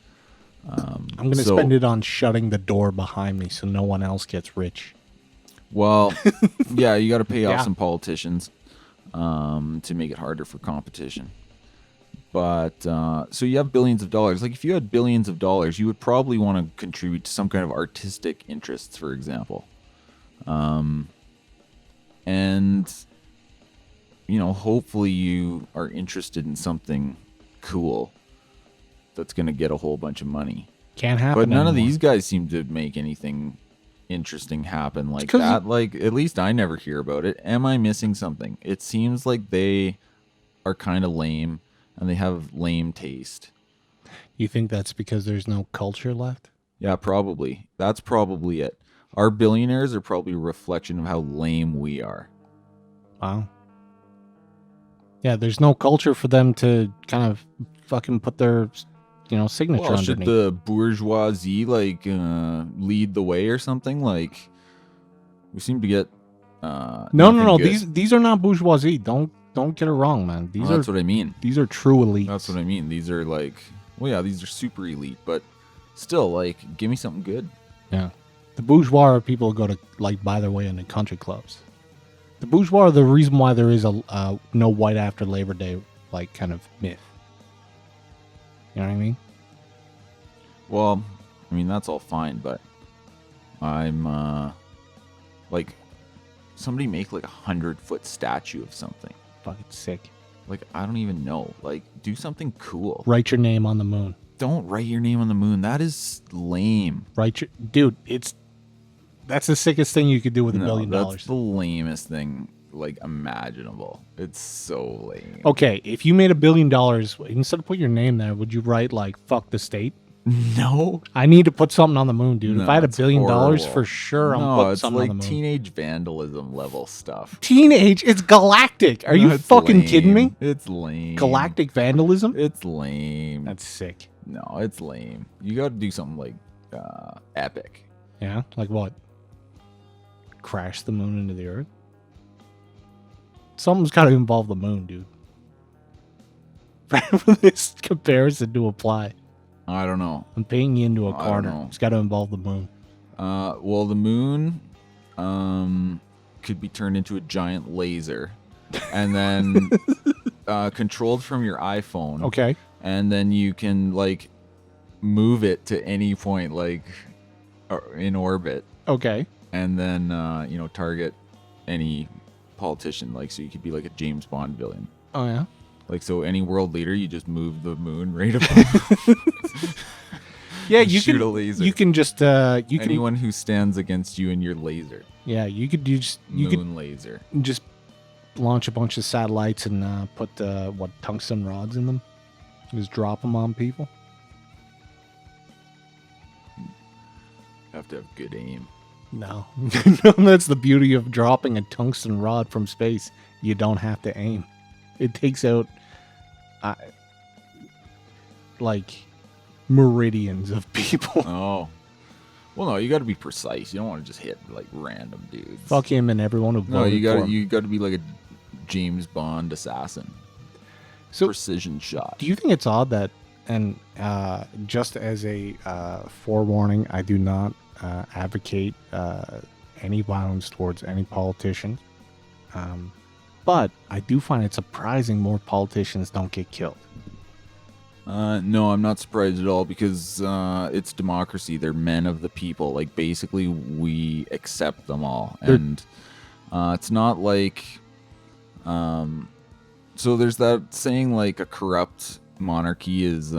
Speaker 2: I'm going to spend it on shutting the door behind me so no one else gets rich.
Speaker 1: Well, yeah, you got to pay off
Speaker 2: Yeah.
Speaker 1: some politicians to make it harder for competition. But so you have billions of dollars. Like if you had billions of dollars, you would probably want to contribute to some kind of artistic interests, for example. And you know, hopefully you are interested in something cool that's going to get a whole bunch of money.
Speaker 2: Can't happen.
Speaker 1: But none of
Speaker 2: anymore.
Speaker 1: these guys seem to make anything interesting happen like
Speaker 2: 'cause
Speaker 1: that. Like, at least I never hear about it. Am I missing something? It seems like they are kind of lame and they have lame taste.
Speaker 2: You think that's because there's no culture left?
Speaker 1: Yeah, probably. That's probably it. Our billionaires are probably a reflection of how lame we are.
Speaker 2: Wow. Yeah, there's no culture for them to kind of fucking put their, signature
Speaker 1: Well, should
Speaker 2: underneath.
Speaker 1: the bourgeoisie lead the way or something? Like, we seem to get
Speaker 2: No.
Speaker 1: good.
Speaker 2: These are not bourgeoisie. Don't get it wrong, man. These
Speaker 1: That's what I mean.
Speaker 2: These are true elites.
Speaker 1: That's what I mean. These are these are super elite, but still, like, give me something good.
Speaker 2: Yeah. The bourgeois are people who go to, like, buy their way into country clubs. The bourgeois are the reason why there is a no white after Labor Day, like, kind of myth. You know what I mean?
Speaker 1: Well, I mean, that's all fine, but I'm, like, somebody make, like, 100-foot statue of something.
Speaker 2: Fucking sick.
Speaker 1: Like, I don't even know. Like, do something cool.
Speaker 2: Write your name on the moon.
Speaker 1: Don't write your name on the moon. That is lame.
Speaker 2: Dude, that's the sickest thing you could do with $1 billion.
Speaker 1: That's the lamest thing, like, imaginable. It's so lame.
Speaker 2: Okay, if you made $1 billion, instead of put your name there, would you write, like, fuck the state?
Speaker 1: No.
Speaker 2: I need to put something on the moon, dude.
Speaker 1: No,
Speaker 2: if I had $1 billion,
Speaker 1: horrible.
Speaker 2: for sure, I'm putting something on the moon.
Speaker 1: It's like teenage vandalism level stuff.
Speaker 2: It's galactic. Are you fucking
Speaker 1: lame.
Speaker 2: kidding me?
Speaker 1: It's lame.
Speaker 2: Galactic vandalism?
Speaker 1: It's lame.
Speaker 2: That's sick.
Speaker 1: No, it's lame. You got to do something like epic.
Speaker 2: Yeah, like what? Crash the moon into the earth? Something's got to involve the moon, dude. For this comparison to apply.
Speaker 1: I don't know.
Speaker 2: I'm painting you into a
Speaker 1: I don't
Speaker 2: corner.
Speaker 1: know.
Speaker 2: It's got to involve the moon.
Speaker 1: Well, the moon could be turned into a giant laser and then controlled from your iPhone.
Speaker 2: Okay.
Speaker 1: And then you can, like, move it to any point, like, in orbit.
Speaker 2: Okay.
Speaker 1: And then, target any politician. Like, so you could be like a James Bond villain.
Speaker 2: Oh, yeah?
Speaker 1: Like, so any world leader, you just move the moon right above.
Speaker 2: Yeah, you
Speaker 1: shoot
Speaker 2: can
Speaker 1: a laser.
Speaker 2: You can just
Speaker 1: anyone who stands against you and your laser.
Speaker 2: Yeah, you could
Speaker 1: Laser.
Speaker 2: just launch a bunch of satellites and put tungsten rods in them. Just drop them on people.
Speaker 1: Have to have good aim.
Speaker 2: No. No, that's the beauty of dropping a tungsten rod from space. You don't have to aim. It takes out like meridians of people.
Speaker 1: Oh. Well, no, you got to be precise. You don't want to just hit, like, random dudes.
Speaker 2: Fuck him and everyone who voted for him.
Speaker 1: You got to be like a James Bond assassin.
Speaker 2: So,
Speaker 1: precision shot.
Speaker 2: Do you think it's odd that, and just as a forewarning, I do not advocate any violence towards any politician, but I do find it surprising more politicians don't get killed.
Speaker 1: No, I'm not surprised at all because it's democracy. They're men of the people. Like, basically, we accept them all. And it's not like... So there's that saying, like, a corrupt monarchy is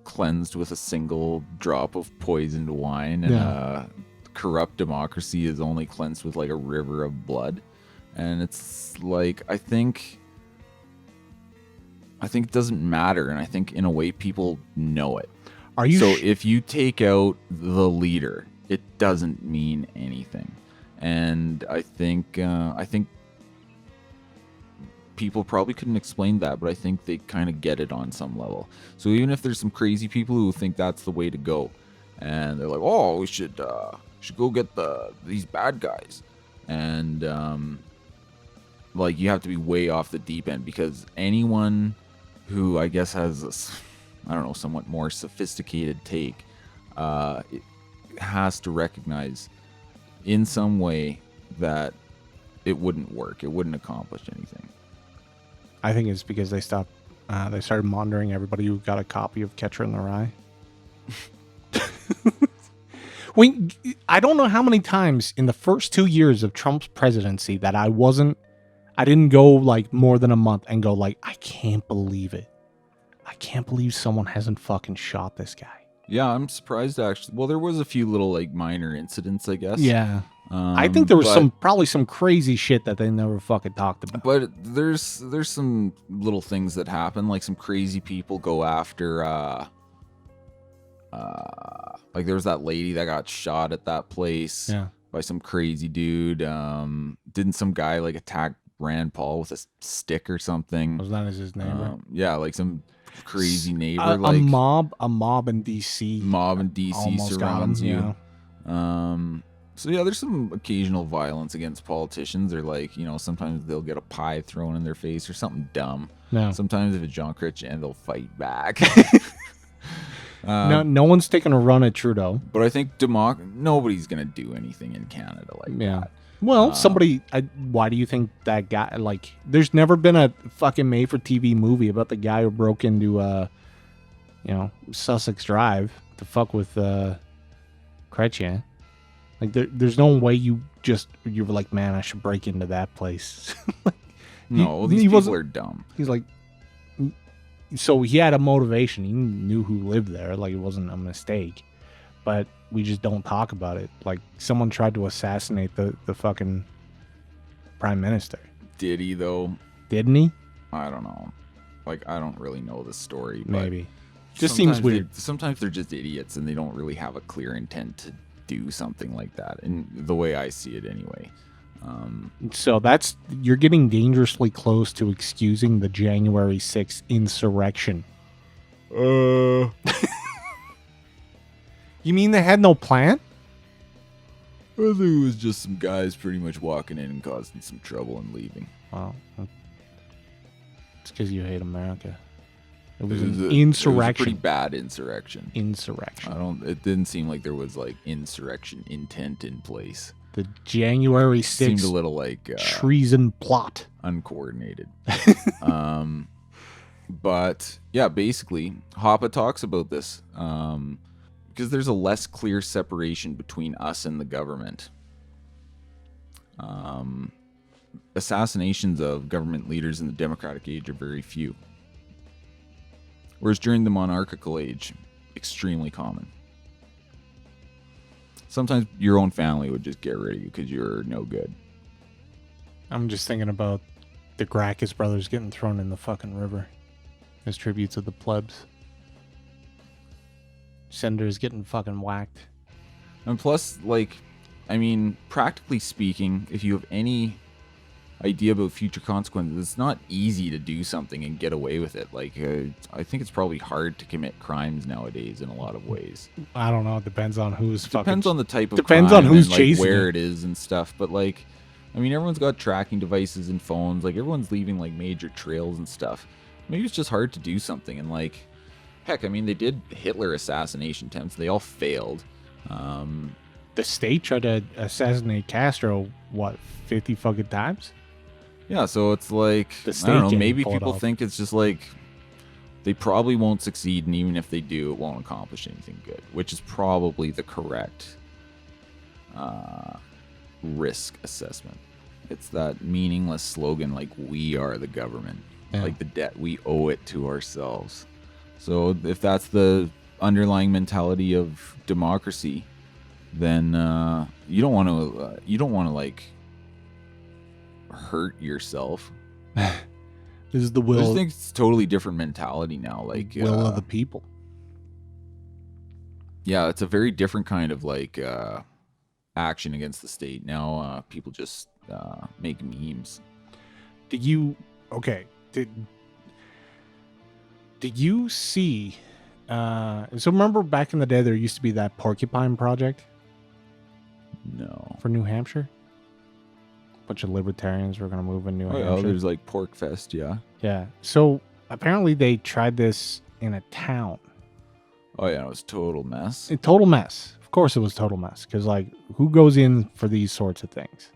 Speaker 1: cleansed with a single drop of poisoned wine, and a corrupt democracy is only cleansed with, like, a river of blood. And it's like, I think it doesn't matter, and I think in a way people know it.
Speaker 2: Are you
Speaker 1: if you take out the leader, it doesn't mean anything. And I think people probably couldn't explain that, but I think they kind of get it on some level. So even if there's some crazy people who think that's the way to go, and they're like, "Oh, we should go get these bad guys," and like, you have to be way off the deep end, because anyone who I guess has a, somewhat more sophisticated take, it has to recognize in some way that it wouldn't work. It wouldn't accomplish anything.
Speaker 2: I think it's because they started monitoring everybody who got a copy of Catcher in the Rye. I don't know how many times in the first 2 years of Trump's presidency that I didn't go, like, more than a month and go, like, I can't believe it. I can't believe someone hasn't fucking shot this guy.
Speaker 1: Yeah, I'm surprised, actually. Well, there was a few little, like, minor incidents, I guess.
Speaker 2: Yeah. I think there was probably some crazy shit that they never fucking talked about.
Speaker 1: But there's some little things that happen, like some crazy people go after Like there was that lady that got shot at that place by some crazy dude. Didn't some guy like attack Rand Paul with a stick or something?
Speaker 2: Was that his neighbor?
Speaker 1: Yeah, like some crazy neighbor.
Speaker 2: A
Speaker 1: like
Speaker 2: mob in DC.
Speaker 1: Mob in DC surrounds you.
Speaker 2: Yeah.
Speaker 1: So yeah, there's some occasional violence against politicians. Or like, you know, sometimes they'll get a pie thrown in their face or something dumb.
Speaker 2: No.
Speaker 1: Sometimes if it's John Chrétien, they'll fight back.
Speaker 2: No one's taking a run at Trudeau.
Speaker 1: But I think nobody's gonna do anything in Canada like that.
Speaker 2: Well, why do you think that guy, like, there's never been a fucking made-for-TV movie about the guy who broke into, Sussex Drive to fuck with, Chrétien. Like, there's no way you were like, man, I should break into that place.
Speaker 1: These people are dumb.
Speaker 2: He's like, so he had a motivation. He knew who lived there. Like, it wasn't a mistake. But we just don't talk about it. Like, someone tried to assassinate the fucking prime minister.
Speaker 1: Did he, though?
Speaker 2: Didn't he?
Speaker 1: I don't know. Like, I don't really know the story.
Speaker 2: Maybe. Just seems weird.
Speaker 1: Sometimes they're just idiots and they don't really have a clear intent to do something like that. And the way I see it anyway.
Speaker 2: So you're getting dangerously close to excusing the January 6th insurrection. You mean they had no plan?
Speaker 1: I think it was just some guys pretty much walking in and causing some trouble and leaving.
Speaker 2: Well, it's because you hate America. It was an insurrection. It was a
Speaker 1: pretty bad insurrection.
Speaker 2: It
Speaker 1: didn't seem like there was like insurrection intent in place.
Speaker 2: The January 6th
Speaker 1: seemed a little like
Speaker 2: treason plot.
Speaker 1: Uncoordinated. But yeah, basically, Hoppe talks about this. Because there's a less clear separation between us and the government. Assassinations of government leaders in the democratic age are very few. Whereas during the monarchical age, extremely common. Sometimes your own family would just get rid of you because you're no good.
Speaker 2: I'm just thinking about the Gracchus brothers getting thrown in the fucking river as tribute to the plebs. Senators getting fucking whacked.
Speaker 1: And plus, like, I mean, practically speaking, if you have any idea about future consequences, it's not easy to do something and get away with it. Like, I think it's probably hard to commit crimes nowadays in a lot of ways.
Speaker 2: I don't know. It depends on who's fucking...
Speaker 1: Depends on the type of
Speaker 2: depends
Speaker 1: crime
Speaker 2: on who's
Speaker 1: and,
Speaker 2: chasing
Speaker 1: where it is and stuff. But, like, I mean, everyone's got tracking devices and phones. Like, everyone's leaving, like, major trails and stuff. Maybe it's just hard to do something. And, like, heck, I mean, they did Hitler assassination attempts. They all failed.
Speaker 2: The state tried to assassinate Castro, 50 fucking times?
Speaker 1: Yeah, so it's like, I don't know, maybe people think it's just like, they probably won't succeed, and even if they do, it won't accomplish anything good, which is probably the correct risk assessment. It's that meaningless slogan, like, we are the government, like the debt, we owe it to ourselves. So if that's the underlying mentality of democracy, then you don't want to like hurt yourself.
Speaker 2: This is the will.
Speaker 1: I think it's a totally different mentality now. Like
Speaker 2: will of the people.
Speaker 1: Yeah, it's a very different kind of like action against the state. Now people just make memes.
Speaker 2: Did you see? So remember back in the day, there used to be that porcupine project.
Speaker 1: No.
Speaker 2: For New Hampshire. A bunch of libertarians were going to move in New Hampshire.
Speaker 1: Oh, there's like Pork Fest, yeah.
Speaker 2: Yeah. So apparently they tried this in a town.
Speaker 1: Oh yeah, it was total mess.
Speaker 2: A total mess. Of course it was total mess. Because like, who goes in for these sorts of things?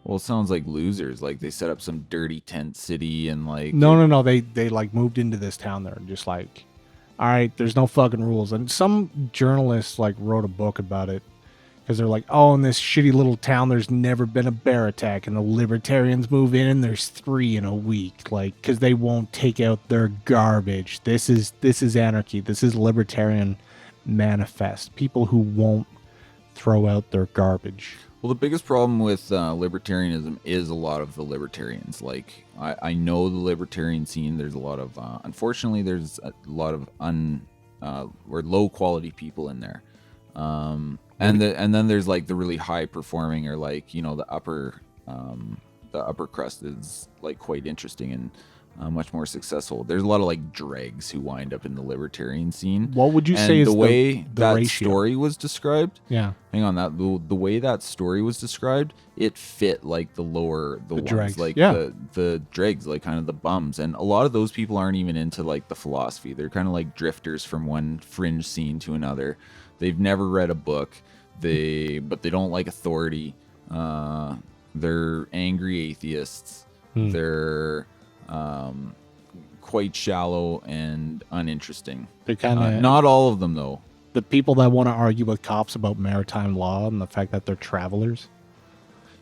Speaker 1: Well, it sounds like losers. Like they set up some dirty tent city and like...
Speaker 2: No. They like moved into this town there and just like, all right, there's no fucking rules. And some journalists like wrote a book about it. Because they're like, oh, in this shitty little town, there's never been a bear attack. And the libertarians move in and there's 3 in a week. Like, because they won't take out their garbage. This is anarchy. This is libertarian manifest. People who won't throw out their garbage.
Speaker 1: Well, the biggest problem with libertarianism is a lot of the libertarians. Like, I know the libertarian scene. There's a lot of, unfortunately, there's a lot of or low quality people in there. And then there's like the really high performing, or like, you know, the upper crust is like quite interesting and much more successful. There's a lot of like dregs who wind up in the libertarian scene.
Speaker 2: What would you
Speaker 1: and
Speaker 2: say is
Speaker 1: the way
Speaker 2: the
Speaker 1: that
Speaker 2: ratio?
Speaker 1: story was described?
Speaker 2: Yeah.
Speaker 1: Hang on, that the way that story was described, it fit like the ones,
Speaker 2: dregs.
Speaker 1: like
Speaker 2: Yeah.
Speaker 1: the dregs, like kind of the bums. And a lot of those people aren't even into like the philosophy. They're kind of like drifters from one fringe scene to another. They've never read a book. But they don't like authority. They're angry atheists. They're quite shallow and uninteresting.
Speaker 2: They're kind of
Speaker 1: Not all of them, though.
Speaker 2: the people that want to argue with cops about maritime law and the fact that they're travelers.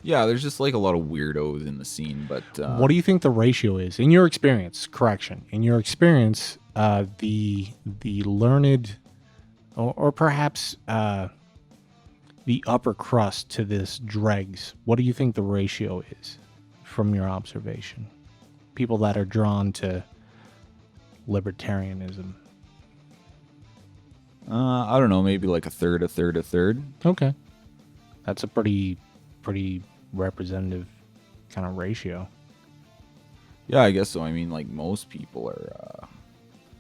Speaker 1: Yeah, there's just like a lot of weirdos in the scene. But
Speaker 2: What do you think the ratio is in your experience? Correction, in your experience, the learned, or perhaps the upper crust to this dregs. What do you think the ratio is from your observation? People that are drawn to libertarianism.
Speaker 1: I don't know, maybe like a third.
Speaker 2: Okay, that's a pretty representative kind of ratio.
Speaker 1: Yeah, I guess so. I mean, like most people are.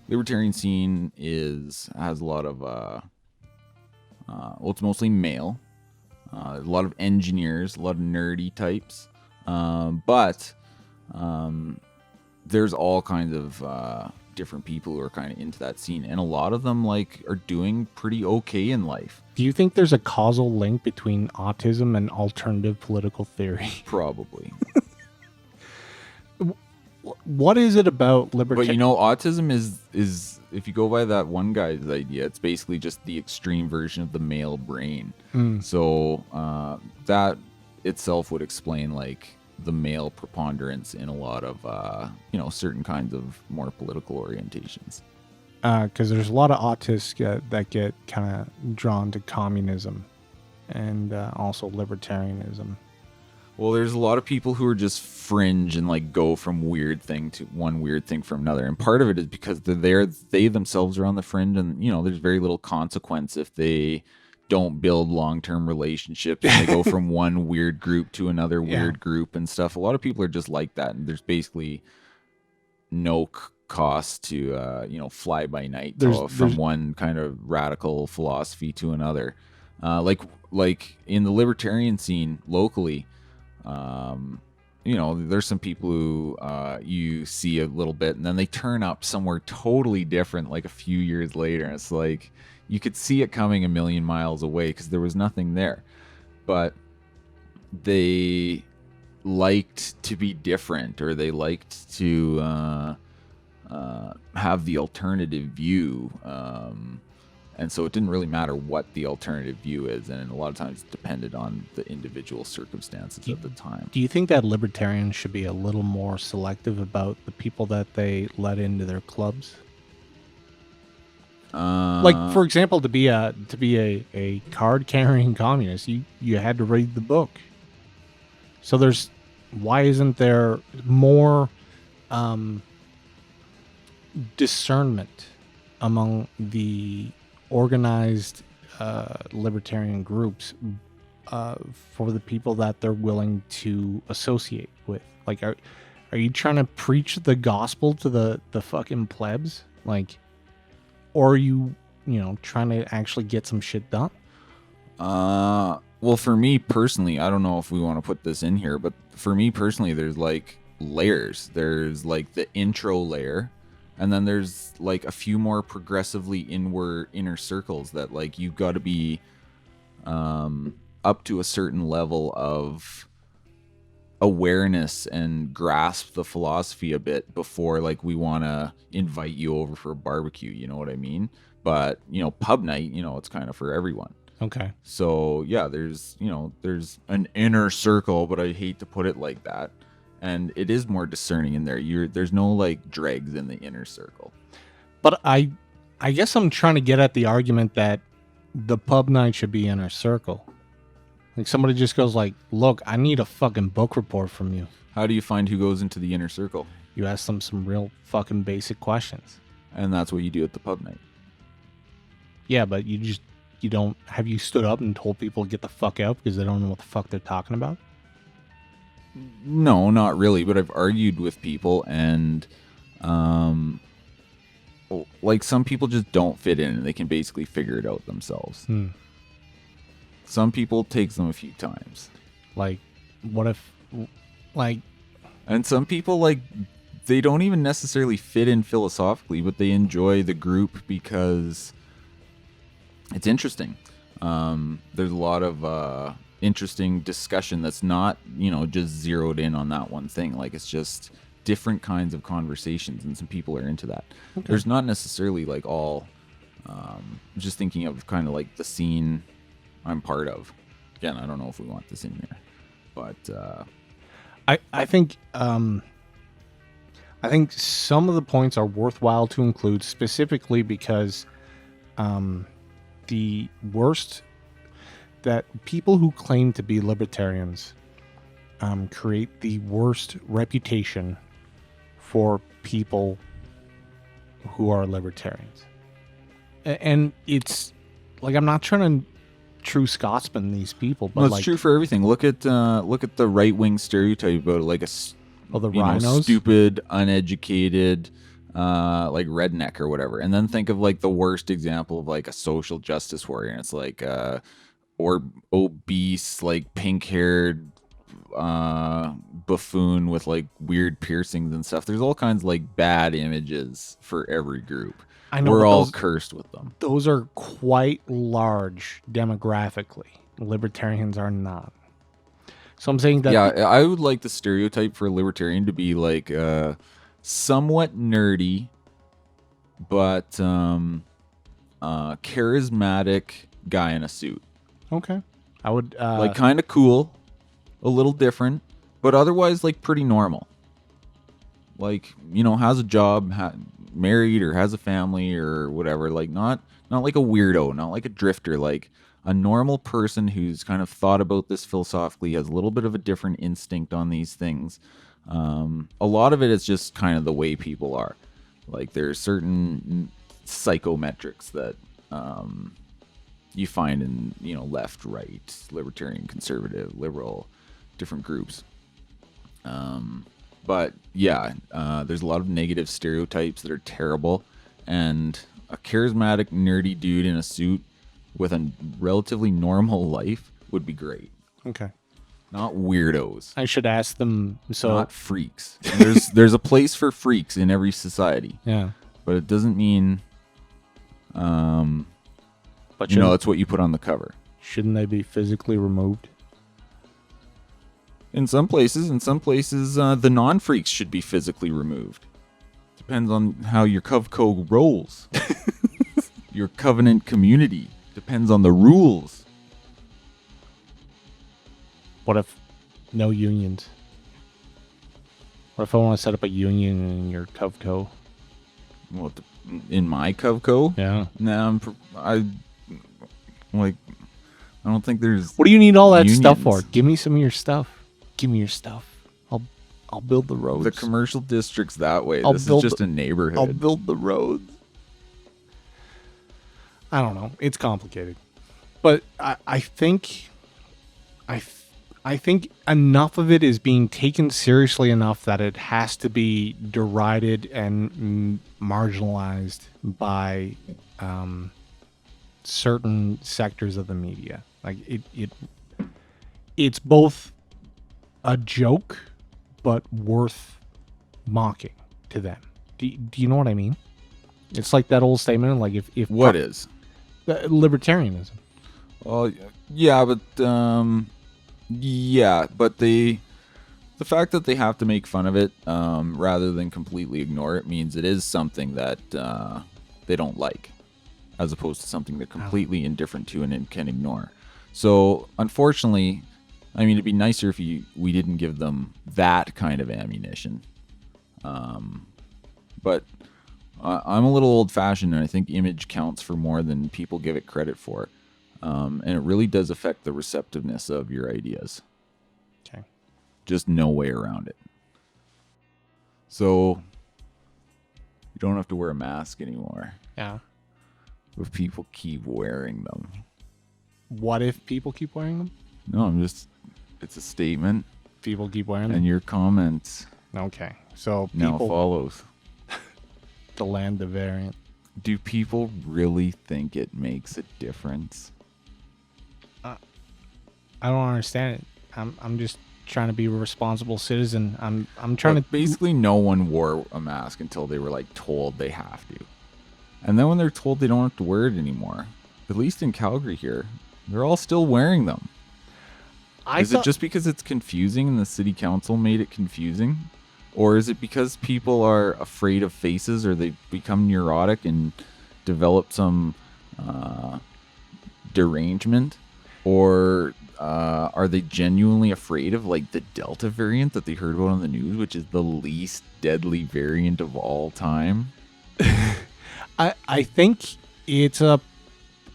Speaker 1: Libertarian scene has a lot of. Well, it's mostly male. A lot of engineers, a lot of nerdy types. But there's all kinds of different people who are kind of into that scene, and a lot of them like are doing pretty okay in life.
Speaker 2: Do you think there's a causal link between autism and alternative political theory?
Speaker 1: Probably.
Speaker 2: What is it about libertarian?
Speaker 1: But you know, autism is if you go by that one guy's idea, it's basically just the extreme version of the male brain. So that itself would explain like the male preponderance in a lot of certain kinds of more political orientations.
Speaker 2: Because there's a lot of autists that get kind of drawn to communism and also libertarianism.
Speaker 1: Well, there's a lot of people who are just fringe and like go from one weird thing from another. And part of it is because they themselves are on the fringe, and there's very little consequence if they don't build long-term relationships and they go from one weird group to another weird group and stuff. A lot of people are just like that, and there's basically no cost to fly by night from one kind of radical philosophy to another. Like in the libertarian scene locally, there's some people who you see a little bit and then they turn up somewhere totally different like a few years later, and it's like you could see it coming a million miles away because there was nothing there. But they liked to be different, or they liked to have the alternative view, and so it didn't really matter what the alternative view is, and a lot of times it depended on the individual circumstances at the time.
Speaker 2: Do you think that libertarians should be a little more selective about the people that they let into their clubs? Like, for example, to be a card-carrying communist, you had to read the book. So why isn't there more discernment among the organized libertarian groups for the people that they're willing to associate with? Like, are you trying to preach the gospel to the fucking plebs? Like, or are you trying to actually get some shit done?
Speaker 1: Well, for me personally, I don't know if we want to put this in here, but for me personally, there's like layers. There's like the intro layer, and then there's like a few more progressively inner circles that like you've got to be up to a certain level of awareness and grasp the philosophy a bit before like we want to invite you over for a barbecue, you know what I mean? But pub night, it's kind of for everyone.
Speaker 2: Okay.
Speaker 1: So yeah, there's an inner circle, but I hate to put it like that, and it is more discerning in there. There's no like dregs in the inner circle.
Speaker 2: But I guess I'm trying to get at the argument that the pub night should be inner circle. Like somebody just goes like, look, I need a fucking book report from you.
Speaker 1: How do you find who goes into the inner circle?
Speaker 2: You ask them some real fucking basic questions.
Speaker 1: And that's what you do at the pub night.
Speaker 2: Yeah, but you don't. Have you stood up and told people to get the fuck out because they don't know what the fuck they're talking about?
Speaker 1: No, not really. But I've argued with people, and like some people just don't fit in, and they can basically figure it out themselves. Some people it takes them a few times.
Speaker 2: Like, what if, like,
Speaker 1: and some people like they don't even necessarily fit in philosophically, but they enjoy the group because it's interesting. There's a lot of interesting discussion that's not, just zeroed in on that one thing. Like, it's just different kinds of conversations, and some people are into that. Okay. There's not necessarily like all. Just thinking of kind of like the scene I'm part of. Again, I don't know if we want this in here, but
Speaker 2: I think some of the points are worthwhile to include, specifically because the worst that people who claim to be libertarians create the worst reputation for people who are libertarians. And it's like, I'm not trying to true Scotsman these people, but
Speaker 1: it's true for everything. Look at the right wing stereotype about like
Speaker 2: the rhinos,
Speaker 1: stupid, uneducated, like redneck or whatever, and then think of like the worst example of like a social justice warrior, and it's like or obese, like pink haired buffoon with like weird piercings and stuff. There's all kinds of like bad images for every group. I know we're all cursed with them.
Speaker 2: Those are quite large demographically. Libertarians are not. So I'm saying that...
Speaker 1: Yeah, I would like the stereotype for a libertarian to be like somewhat nerdy, but charismatic guy in a suit.
Speaker 2: Okay. I would...
Speaker 1: like kind of cool, a little different, but otherwise like pretty normal. Like, has a job, married or has a family or whatever. Like not like a weirdo, not like a drifter, like a normal person who's kind of thought about this philosophically, has a little bit of a different instinct on these things. A lot of it is just kind of the way people are. Like there's certain psychometrics that you find in, left, right, libertarian, conservative, liberal, different groups. But yeah, there's a lot of negative stereotypes that are terrible, and a charismatic, nerdy dude in a suit with a relatively normal life would be great.
Speaker 2: Okay.
Speaker 1: Not weirdos.
Speaker 2: I should ask them. So
Speaker 1: not freaks. There's a place for freaks in every society.
Speaker 2: Yeah.
Speaker 1: But it doesn't mean, but it's what you put on the cover.
Speaker 2: Shouldn't they be physically removed?
Speaker 1: In some places, the non-freaks should be physically removed. Depends on how your Covco rolls. Your covenant community depends on the rules.
Speaker 2: What if no unions? What if I want to set up a union in your Covco?
Speaker 1: Well, in my Covco?
Speaker 2: Yeah.
Speaker 1: No, I don't think there's.
Speaker 2: What do you need all that unions. Stuff for? Give me some of your stuff. Give me your stuff. I'll build the roads.
Speaker 1: The commercial district's that way. This is just a neighborhood.
Speaker 2: I'll build the roads. I don't know. It's complicated, but I think enough of it is being taken seriously enough that it has to be derided and marginalized by certain sectors of the media. Like it's both a joke, but worth mocking to them. Do you know what I mean? It's like that old statement, like if
Speaker 1: what is
Speaker 2: libertarianism?
Speaker 1: Well, yeah, but the fact that they have to make fun of it rather than completely ignore it means it is something that they don't like, as opposed to something they're completely indifferent to and can ignore. So, unfortunately, I mean, it'd be nicer if we didn't give them that kind of ammunition. But I'm a little old-fashioned, and I think image counts for more than people give it credit for. And it really does affect the receptiveness of your ideas.
Speaker 2: Okay.
Speaker 1: Just no way around it. So, you don't have to wear a mask anymore.
Speaker 2: Yeah.
Speaker 1: if people keep wearing them.
Speaker 2: What if people keep wearing them?
Speaker 1: No, it's a statement.
Speaker 2: People keep wearing them?
Speaker 1: And your comments
Speaker 2: Okay. So
Speaker 1: now
Speaker 2: people,
Speaker 1: follows.
Speaker 2: the land of variant.
Speaker 1: Do people really think it makes a difference?
Speaker 2: I don't understand it. I'm just trying to be a responsible citizen. I'm trying to
Speaker 1: basically no one wore a mask until they were like told they have to. And then when they're told they don't have to wear it anymore, at least in Calgary here, they're all still wearing them. Is it just because it's confusing and the city council made it confusing? Or is it because people are afraid of faces, or they become neurotic and develop some derangement? Or are they genuinely afraid of like the Delta variant that they heard about on the news, which is the least deadly variant of all time?
Speaker 2: I think it's a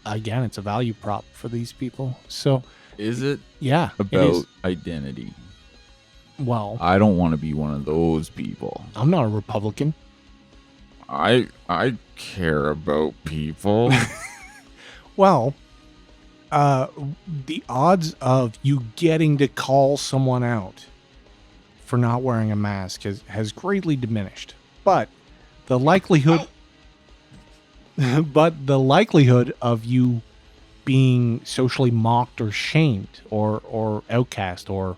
Speaker 2: value prop for these people. So
Speaker 1: is it?
Speaker 2: Yeah.
Speaker 1: About identity.
Speaker 2: Well,
Speaker 1: I don't want to be one of those people.
Speaker 2: I'm not a Republican.
Speaker 1: I care about people.
Speaker 2: Well, the odds of you getting to call someone out for not wearing a mask has greatly diminished. But the likelihood of you being socially mocked or shamed or outcast or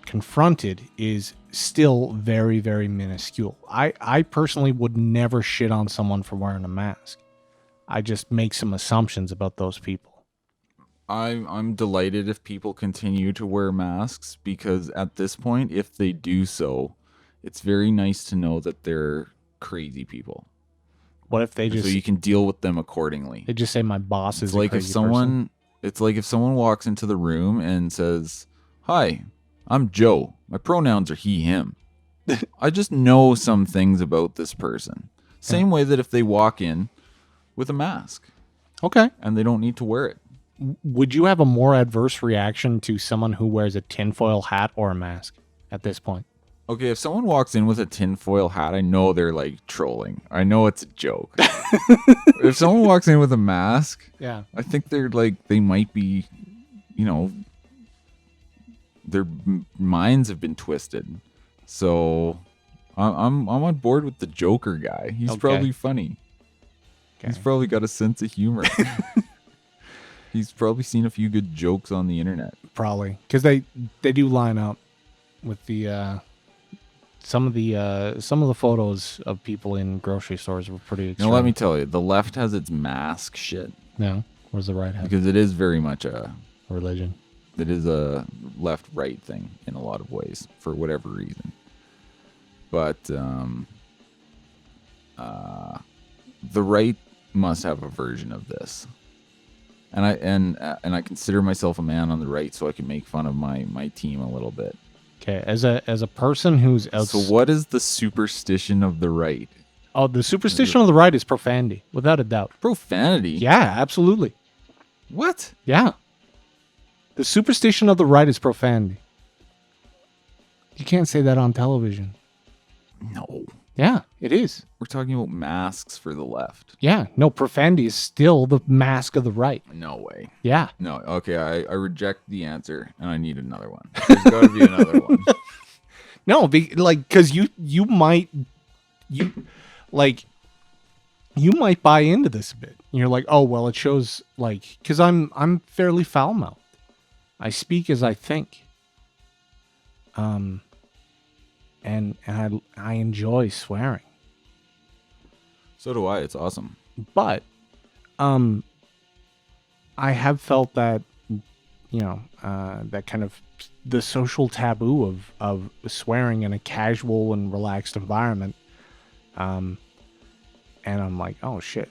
Speaker 2: confronted is still very, very minuscule. I personally would never shit on someone for wearing a mask. I just make some assumptions about those people.
Speaker 1: I'm delighted if people continue to wear masks, because at this point, if they do so, it's very nice to know that they're crazy people.
Speaker 2: What if they
Speaker 1: so you can deal with them accordingly?
Speaker 2: They just say my boss is
Speaker 1: like if someone person. It's like if someone walks into the room and says, "Hi, I'm Joe. My pronouns are he, him." I just know some things about this person. Same way that if they walk in with a mask.
Speaker 2: Okay.
Speaker 1: And they don't need to wear it.
Speaker 2: Would you have a more adverse reaction to someone who wears a tinfoil hat or a mask at this point?
Speaker 1: Okay, if someone walks in with a tinfoil hat, I know they're like trolling. I know it's a joke. If someone walks in with a mask,
Speaker 2: yeah,
Speaker 1: I think they're like, they might be, their minds have been twisted. So I'm on board with the Joker guy. He's probably funny. Okay. He's probably got a sense of humor. He's probably seen a few good jokes on the internet.
Speaker 2: Probably, because they do line up with the some of the photos of people in grocery stores were pretty extreme.
Speaker 1: Now let me tell you, the left has its mask shit.
Speaker 2: No, where's the right have?
Speaker 1: Because it is very much a
Speaker 2: religion.
Speaker 1: It is a left-right thing in a lot of ways for whatever reason. But the right must have a version of this. And I consider myself a man on the right, so I can make fun of my team a little bit.
Speaker 2: Okay, as a person who's
Speaker 1: so what is the superstition of the right?
Speaker 2: Oh, the superstition of the right is profanity, without a doubt.
Speaker 1: Profanity?
Speaker 2: Yeah, absolutely.
Speaker 1: What?
Speaker 2: Yeah. The superstition of the right is profanity. You can't say that on television.
Speaker 1: No.
Speaker 2: Yeah, it is.
Speaker 1: We're talking about masks for the left.
Speaker 2: Yeah, no, profanity is still the mask of the right.
Speaker 1: No way.
Speaker 2: Yeah.
Speaker 1: No, okay, I reject the answer, and I need another one. There's got to be another one.
Speaker 2: No, because you might buy into this a bit. You're like, oh well, it shows because I'm fairly foul mouthed. I speak as I think. And I enjoy swearing.
Speaker 1: So do I. It's awesome.
Speaker 2: But, I have felt that, that kind of the social taboo of swearing in a casual and relaxed environment. And I'm like, oh shit,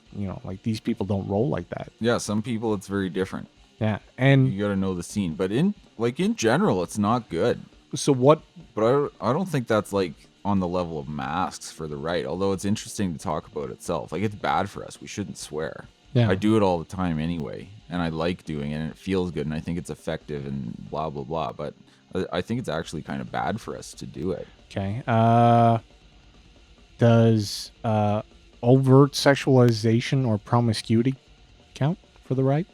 Speaker 2: these people don't roll like that.
Speaker 1: Yeah, some people it's very different.
Speaker 2: Yeah, and
Speaker 1: you got to know the scene. But in general, it's not good.
Speaker 2: So what?
Speaker 1: But I don't think that's on the level of masks for the right. Although it's interesting to talk about itself. It's bad for us. We shouldn't swear.
Speaker 2: Yeah.
Speaker 1: I do it all the time anyway, and I like doing it, and it feels good, and I think it's effective, and blah blah blah. But I think it's actually kind of bad for us to do it.
Speaker 2: Okay. Does overt sexualization or promiscuity count for the right?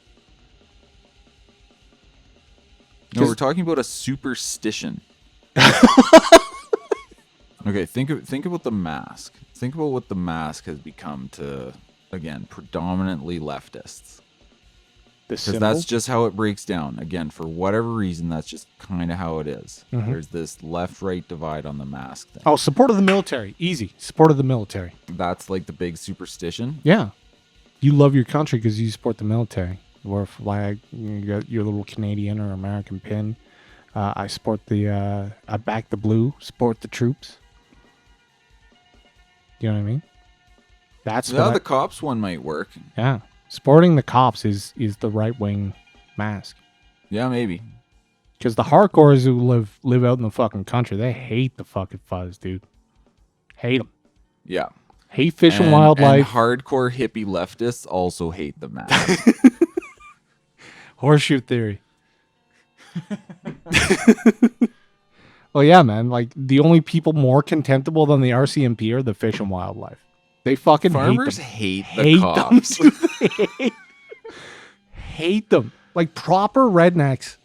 Speaker 1: No, we're talking about a superstition. Okay, think about the mask. Think about what the mask has become to, again, predominantly leftists. Because that's just how it breaks down. Again, for whatever reason, that's just kind of how it is.
Speaker 2: Mm-hmm.
Speaker 1: There's this left-right divide on the mask thing.
Speaker 2: Oh, support of the military. Easy. Support of the military.
Speaker 1: That's like the big superstition.
Speaker 2: Yeah. You love your country because you support the military. Or flag, you got your little Canadian or American pin. I support I back the blue, support the troops. You know what I mean? That's
Speaker 1: the cops one might work.
Speaker 2: Yeah. Supporting the cops is the right-wing mask.
Speaker 1: Yeah, maybe.
Speaker 2: Because the hardcores who live out in the fucking country, they hate the fucking fuzz, dude. Hate them.
Speaker 1: Yeah.
Speaker 2: Hate fish and wildlife.
Speaker 1: And hardcore hippie leftists also hate the mask.
Speaker 2: Horseshoe theory. Well, yeah, man. Like, the only people more contemptible than the RCMP are the fish and wildlife. They fucking
Speaker 1: Farmers
Speaker 2: hate
Speaker 1: the cops.
Speaker 2: Them. Hate them. Like, proper rednecks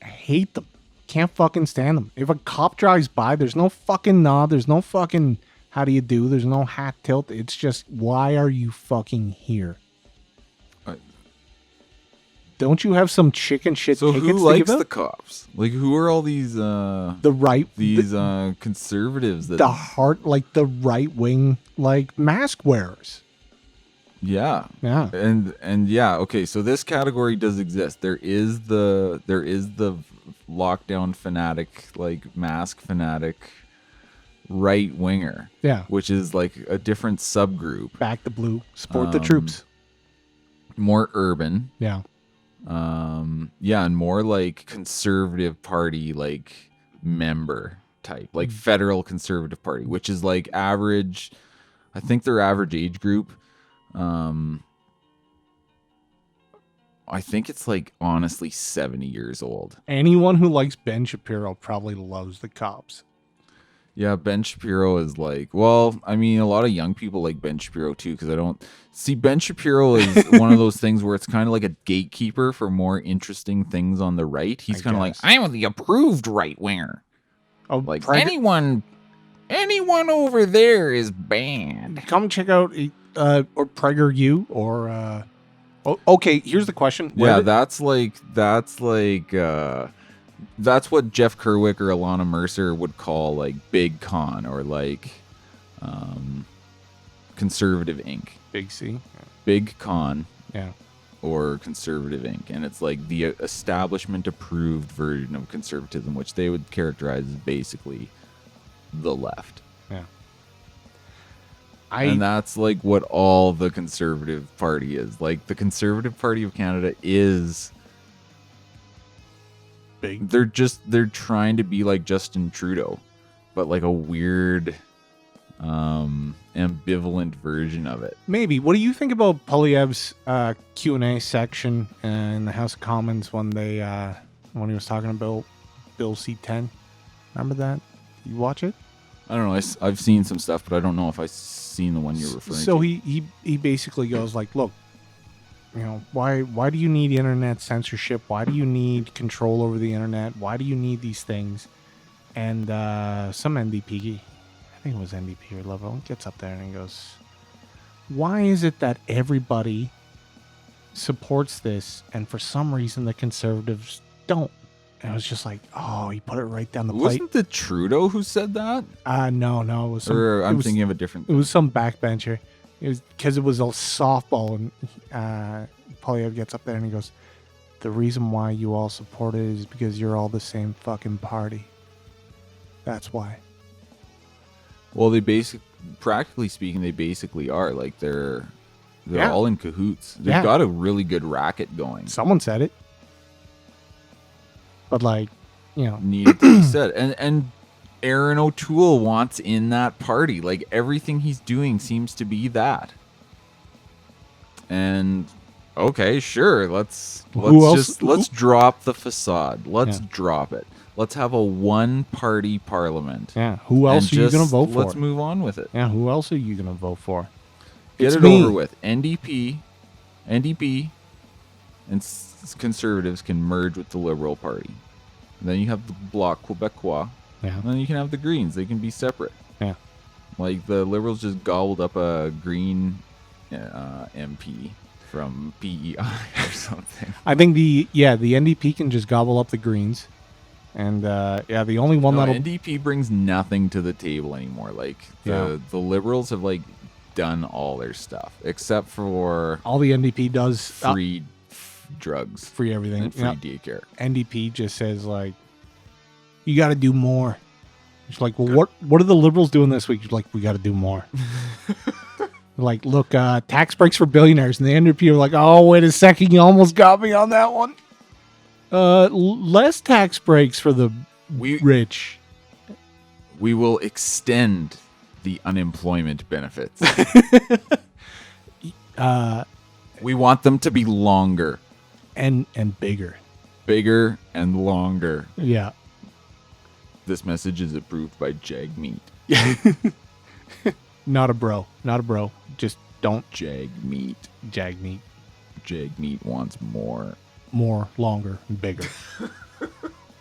Speaker 2: hate them. Can't fucking stand them. If a cop drives by, there's no fucking nod. There's no fucking how do you do. There's no hat tilt. It's just, why are you fucking here? Don't you have some chicken shit
Speaker 1: so
Speaker 2: tickets
Speaker 1: who
Speaker 2: to
Speaker 1: likes
Speaker 2: give out?
Speaker 1: the cops? Like, who are all these
Speaker 2: the right
Speaker 1: conservatives that
Speaker 2: the right wing like mask wearers?
Speaker 1: Yeah. And yeah, okay, so this category does exist. There is the lockdown fanatic, like mask fanatic right winger.
Speaker 2: Yeah.
Speaker 1: Which is like a different subgroup.
Speaker 2: Back the blue, support the troops.
Speaker 1: More urban.
Speaker 2: Yeah.
Speaker 1: And more like conservative party, like member type, like federal conservative party, which is like average. I think their average age group. I think it's like honestly 70 years old.
Speaker 2: Anyone who likes Ben Shapiro probably loves the cops.
Speaker 1: Yeah, Ben Shapiro is like, well, I mean, a lot of young people like Ben Shapiro too, because I don't see Ben Shapiro is one of those things where it's kind of like a gatekeeper for more interesting things on the right. He's kind of like, I'm the approved right winger.
Speaker 2: Oh,
Speaker 1: like anyone over there is banned.
Speaker 2: Come check out or PragerU or okay. Here's the question.
Speaker 1: That's what Jeff Kerwick or Alana Mercer would call like Big Con or like Conservative Inc.
Speaker 2: Big C.
Speaker 1: Big Con.
Speaker 2: Yeah.
Speaker 1: Or Conservative Inc. And it's like the establishment approved version of conservatism, which they would characterize as basically the left.
Speaker 2: Yeah.
Speaker 1: And that's like what all the Conservative Party is. Like the Conservative Party of Canada is
Speaker 2: big.
Speaker 1: They're trying to be like Justin Trudeau, but like a weird ambivalent version of it.
Speaker 2: Maybe. What do you think about Poilievre's Q&A section in the House of Commons when he was talking about Bill C-10? Remember that? You watch it?
Speaker 1: I don't know. I've seen some stuff, but I don't know if I've seen the one you're referring to.
Speaker 2: So he basically goes like, look, you know, why do you need internet censorship? Why do you need control over the internet? Why do you need these things? And some NDP, I think it was NDP or Liberal, gets up there and he goes, why is it that everybody supports this and for some reason the Conservatives don't? And I was just like, oh, he put it right down the plate.
Speaker 1: Wasn't it Trudeau who said that?
Speaker 2: No. It was
Speaker 1: thinking of a different
Speaker 2: thing. It was some backbencher. It was because it was a softball, and Poilievre gets up there and he goes, the reason why you all support it is because you're all the same fucking party. That's why.
Speaker 1: Well, practically speaking, they basically are. Like they're all in cahoots. They've got a really good racket going.
Speaker 2: Someone said it. But like, you know,
Speaker 1: needed to be said. And Erin O'Toole wants in that party. Like everything he's doing seems to be that. And Okay, sure. Let's
Speaker 2: else-
Speaker 1: let's drop the facade. Let's
Speaker 2: Yeah.
Speaker 1: drop it. Let's have a one-party parliament.
Speaker 2: Yeah. Who else
Speaker 1: And
Speaker 2: are you going to
Speaker 1: just
Speaker 2: vote for?
Speaker 1: Let's move on with it.
Speaker 2: Yeah. Who else are you going to vote for?
Speaker 1: Get
Speaker 2: It's
Speaker 1: it
Speaker 2: me.
Speaker 1: over with. NDP, and Conservatives can merge with the Liberal Party. And then you have the Bloc Québécois.
Speaker 2: Yeah.
Speaker 1: And then you can have the Greens. They can be separate.
Speaker 2: Yeah.
Speaker 1: Like the Liberals just gobbled up a Green MP from PEI or something.
Speaker 2: I think the NDP can just gobble up the Greens. And the only one
Speaker 1: No,
Speaker 2: that'll
Speaker 1: NDP brings nothing to the table anymore. Like the Liberals have like done all their stuff except for
Speaker 2: all the NDP does
Speaker 1: free drugs,
Speaker 2: free everything.
Speaker 1: and free daycare.
Speaker 2: NDP just says like, you got to do more. It's like, well, what are the Liberals doing this week? It's like, we got to do more. Like, look, tax breaks for billionaires, and the NDP are like, oh, wait a second, you almost got me on that one. Less tax breaks for the rich.
Speaker 1: We will extend the unemployment benefits. We want them to be longer,
Speaker 2: and bigger.
Speaker 1: bigger, and longer.
Speaker 2: Yeah.
Speaker 1: This message is approved by Jag Meat.
Speaker 2: Not a bro. Just don't
Speaker 1: Jag Meat.
Speaker 2: Jag meat.
Speaker 1: Jag Meat wants more.
Speaker 2: More, longer, and bigger.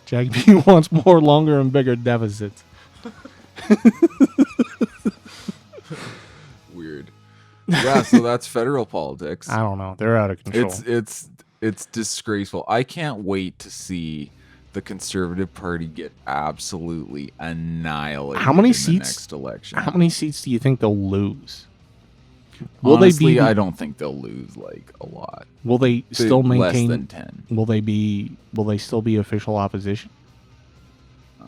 Speaker 2: Jag meat wants more, longer, and bigger deficits.
Speaker 1: Weird. Yeah, so that's federal politics.
Speaker 2: I don't know. They're out of control.
Speaker 1: It's disgraceful. I can't wait to see the Conservative Party get absolutely annihilated.
Speaker 2: How many
Speaker 1: in
Speaker 2: seats?
Speaker 1: The next election.
Speaker 2: How many seats do you think they'll lose?
Speaker 1: Honestly, I don't think they'll lose like a lot.
Speaker 2: Will they still maintain?
Speaker 1: Less than 10.
Speaker 2: Will they still be official opposition?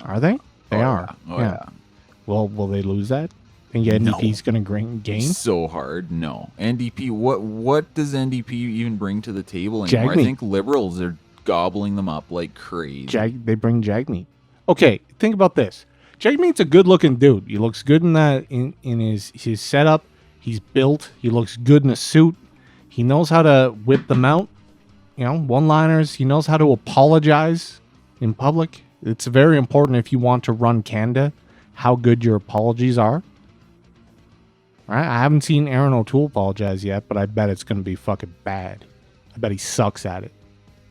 Speaker 2: Are they? They are.
Speaker 1: Yeah. Oh yeah.
Speaker 2: Well, will they lose that? Think NDP's going to gain?
Speaker 1: So hard. No. NDP. What does NDP even bring to the table anymore?
Speaker 2: Jag meat.
Speaker 1: I think Liberals are gobbling them up like crazy.
Speaker 2: They bring Jag meat. Okay, think about this. Jag meat's a good-looking dude. He looks good in his setup. He's built. He looks good in a suit. He knows how to whip them out. You know, one-liners. He knows how to apologize in public. It's very important if you want to run Canada, how good your apologies are. All right? I haven't seen Erin O'Toole apologize yet, but I bet it's going to be fucking bad. I bet he sucks at it.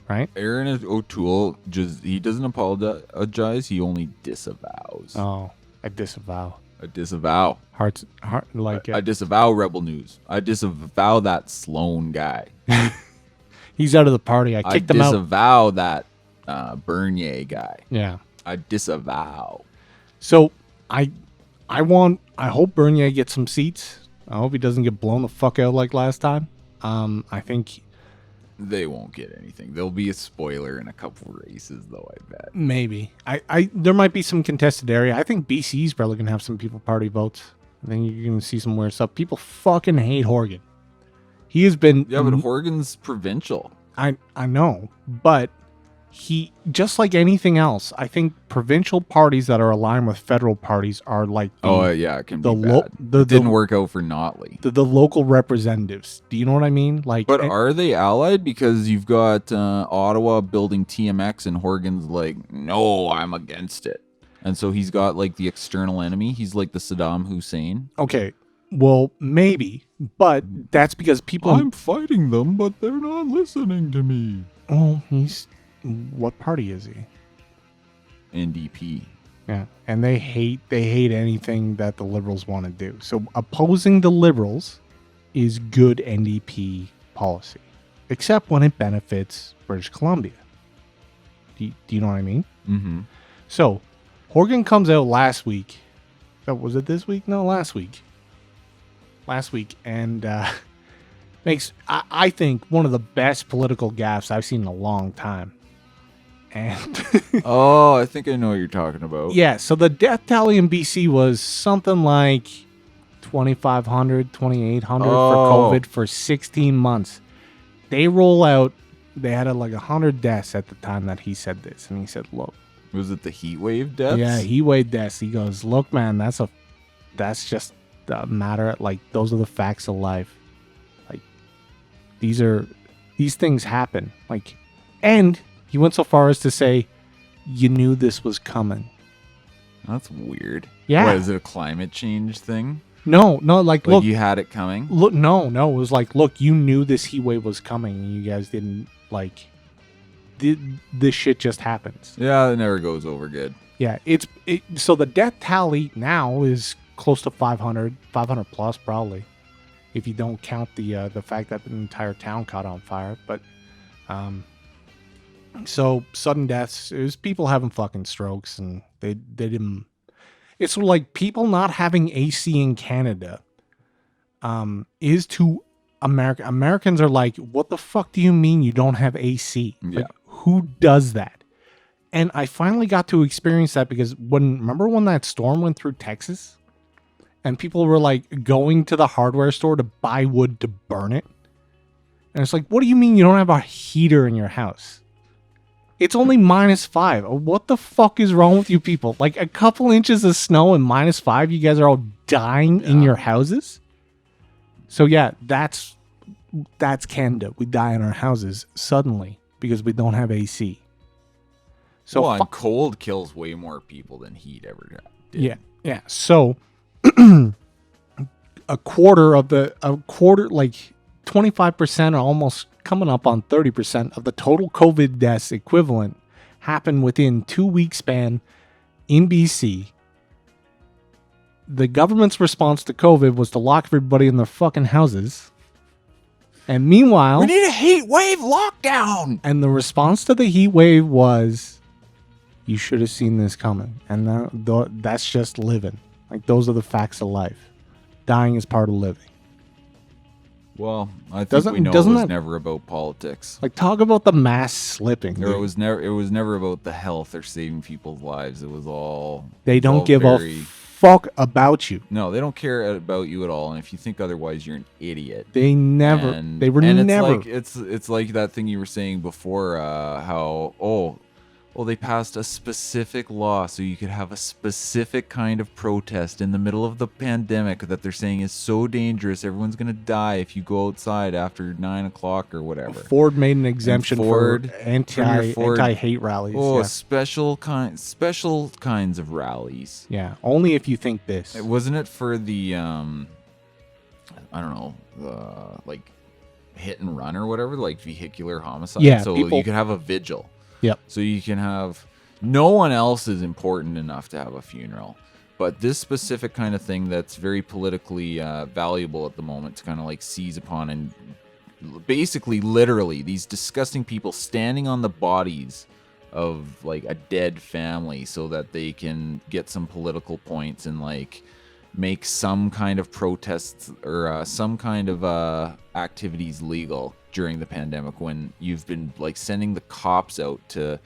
Speaker 2: Right?
Speaker 1: Erin O'Toole he doesn't apologize. He only disavows.
Speaker 2: Oh, I disavow.
Speaker 1: I disavow.
Speaker 2: I
Speaker 1: disavow Rebel News. I disavow that Sloan guy.
Speaker 2: He's out of the party. I kicked him out.
Speaker 1: I disavow that Bernier guy.
Speaker 2: Yeah.
Speaker 1: I disavow.
Speaker 2: So I hope Bernier gets some seats. I hope he doesn't get blown the fuck out like last time. I think
Speaker 1: they won't get anything. There'll be a spoiler in a couple races, though, I bet.
Speaker 2: Maybe. There might be some contested area. I think BC's probably going to have some people party votes. I think you're going to see some weird stuff. People fucking hate Horgan. He has been...
Speaker 1: Yeah, but Horgan's provincial.
Speaker 2: I know, but he, just like anything else, I think provincial parties that are aligned with federal parties are like
Speaker 1: it can be bad. It didn't work out for Notley.
Speaker 2: The local representatives. Do you know what I mean?
Speaker 1: But are they allied? Because you've got Ottawa building TMX and Horgan's like, no, I'm against it. And so he's got like the external enemy. He's like the Saddam Hussein.
Speaker 2: Okay, well, maybe, but that's because people...
Speaker 1: I'm fighting them, but they're not listening to me.
Speaker 2: Oh, what party is he?
Speaker 1: NDP.
Speaker 2: Yeah, and they hate anything that the Liberals want to do. So opposing the Liberals is good NDP policy, except when it benefits British Columbia. Do you know what I mean?
Speaker 1: Mm-hmm.
Speaker 2: So Horgan comes out last week. Was it this week? No, last week. And makes, I think, one of the best political gaffes I've seen in a long time. And
Speaker 1: oh, I think I know what you're talking about.
Speaker 2: Yeah, so the death tally in BC was something like 2,500, 2,800 for COVID for 16 months. They roll out, they had like 100 deaths at the time that he said this. And he said, look.
Speaker 1: Was it the heat wave deaths?
Speaker 2: Yeah, heat wave deaths. He goes, look, man, that's just a matter, like, those are the facts of life. Like, these are these things happen. Like, and he went so far as to say, you knew this was coming.
Speaker 1: That's weird.
Speaker 2: Yeah.
Speaker 1: What, is it a climate change thing?
Speaker 2: No, like look,
Speaker 1: you had it coming?
Speaker 2: Look, no, it was like, look, you knew this heat wave was coming, and you guys didn't, like, this shit just happens.
Speaker 1: Yeah, it never goes over good.
Speaker 2: Yeah, so the death tally now is close to 500 plus probably, if you don't count the fact that the entire town caught on fire. But so sudden deaths, it was people having fucking strokes, and they didn't. It's like people not having AC in Canada is to America. Americans are like, what the fuck do you mean you don't have AC?
Speaker 1: Yeah.
Speaker 2: Like, who does that? And I finally got to experience that because remember when that storm went through Texas? And people were like going to the hardware store to buy wood to burn it? And it's like, what do you mean you don't have a heater in your house? It's only -5. What the fuck is wrong with you people? Like a couple inches of snow and -5, you guys are all dying in your houses? So yeah, that's Canada. We die in our houses suddenly because we don't have AC. So
Speaker 1: and cold kills way more people than heat ever did.
Speaker 2: Yeah. So a quarter, like 25%, or almost coming up on 30% of the total COVID deaths equivalent happened within 2 week span in BC. The government's response to COVID was to lock everybody in their fucking houses. And meanwhile,
Speaker 1: we need a heat wave lockdown.
Speaker 2: And the response to the heat wave was, you should have seen this coming. And that's just living. Like, those are the facts of life. Dying is part of living.
Speaker 1: Well, I think we know it was never about politics.
Speaker 2: Like, talk about the mass slipping.
Speaker 1: Or it was never about the health or saving people's lives. It was all...
Speaker 2: They don't give a fuck about you.
Speaker 1: No, they don't care about you at all. And if you think otherwise, you're an idiot.
Speaker 2: They never...
Speaker 1: It's like that thing you were saying before, how... Oh, they passed a specific law so you could have a specific kind of protest in the middle of the pandemic that they're saying is so dangerous. Everyone's going to die if you go outside after 9 o'clock or whatever.
Speaker 2: Ford made an exemption for anti-hate rallies.
Speaker 1: Oh, yeah. Special kinds of rallies.
Speaker 2: Yeah, only if you think this.
Speaker 1: Wasn't it for the, like hit and run or whatever, like vehicular homicide?
Speaker 2: Yeah,
Speaker 1: so you could have a vigil.
Speaker 2: Yep.
Speaker 1: So you can have, no one else is important enough to have a funeral, but this specific kind of thing that's very politically valuable at the moment to kind of like seize upon, and basically literally these disgusting people standing on the bodies of like a dead family so that they can get some political points and like make some kind of protests or some kind of activities legal during the pandemic, when you've been like sending the cops out to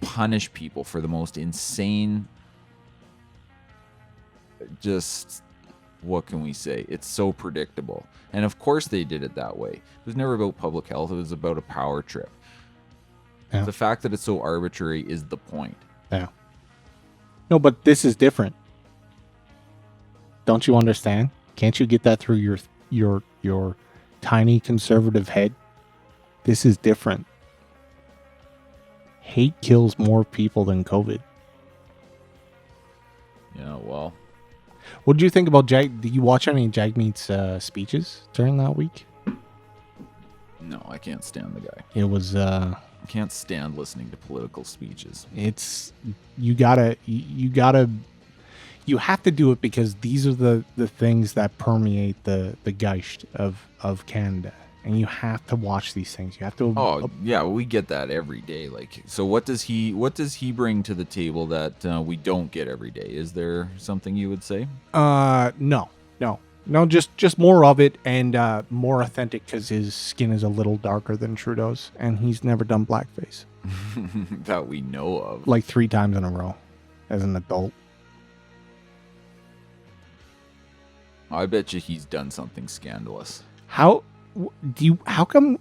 Speaker 1: punish people for the most insane, just, what can we say? It's so predictable. And of course they did it that way. It was never about public health. It was about a power trip. Yeah. The fact that it's so arbitrary is the point.
Speaker 2: Yeah. No, but this is different. Don't you understand? Can't you get that through your tiny conservative head? This is different. Hate kills more people than COVID.
Speaker 1: Yeah, well.
Speaker 2: What did you think about Did you watch any Jagmeet's speeches during that week?
Speaker 1: No, I can't stand the guy.
Speaker 2: It was...
Speaker 1: I can't stand listening to political speeches.
Speaker 2: It's... You have to do it because these are the things that permeate the Geist of Canada. And you have to watch these things. You have to...
Speaker 1: Oh, yeah, we get that every day. Like, so what does he bring to the table that we don't get every day? Is there something you would say?
Speaker 2: No, just more of it and more authentic, because his skin is a little darker than Trudeau's, and he's never done blackface.
Speaker 1: That we know of.
Speaker 2: Like 3 times in a row as an adult.
Speaker 1: I bet you he's done something scandalous.
Speaker 2: How can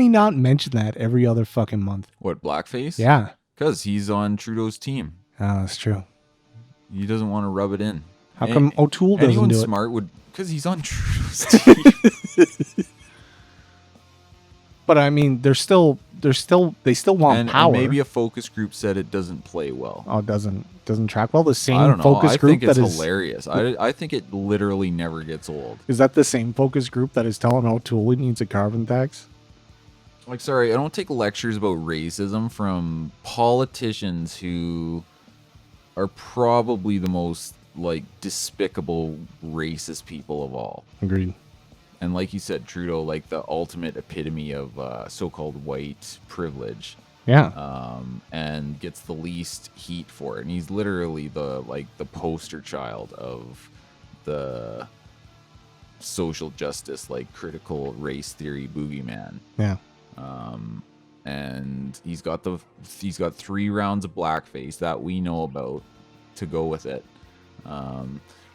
Speaker 2: he not mention that every other fucking month?
Speaker 1: What, blackface?
Speaker 2: Yeah.
Speaker 1: Because he's on Trudeau's team.
Speaker 2: Oh, that's true.
Speaker 1: He doesn't want to rub it in.
Speaker 2: How come O'Toole doesn't do it?
Speaker 1: Anyone smart would... Because he's on Trudeau's team.
Speaker 2: But I mean, they still want
Speaker 1: And
Speaker 2: power.
Speaker 1: maybe a focus group said it doesn't play well.
Speaker 2: Oh, it doesn't track well. The
Speaker 1: I
Speaker 2: same
Speaker 1: don't know.
Speaker 2: focus
Speaker 1: I
Speaker 2: group
Speaker 1: think it's
Speaker 2: that is
Speaker 1: hilarious. I think it literally never gets old.
Speaker 2: is that the same focus group that is telling O'Toole he needs a carbon tax?
Speaker 1: Like, sorry, I don't take lectures about racism from politicians who are probably the most like despicable racist people of all.
Speaker 2: Agreed.
Speaker 1: And like you said, Trudeau, like the ultimate epitome of so-called white privilege.
Speaker 2: Yeah.
Speaker 1: And gets the least heat for it. And he's literally the poster child of the social justice, like critical race theory boogeyman.
Speaker 2: Yeah.
Speaker 1: And he's got 3 rounds of blackface that we know about to go with it.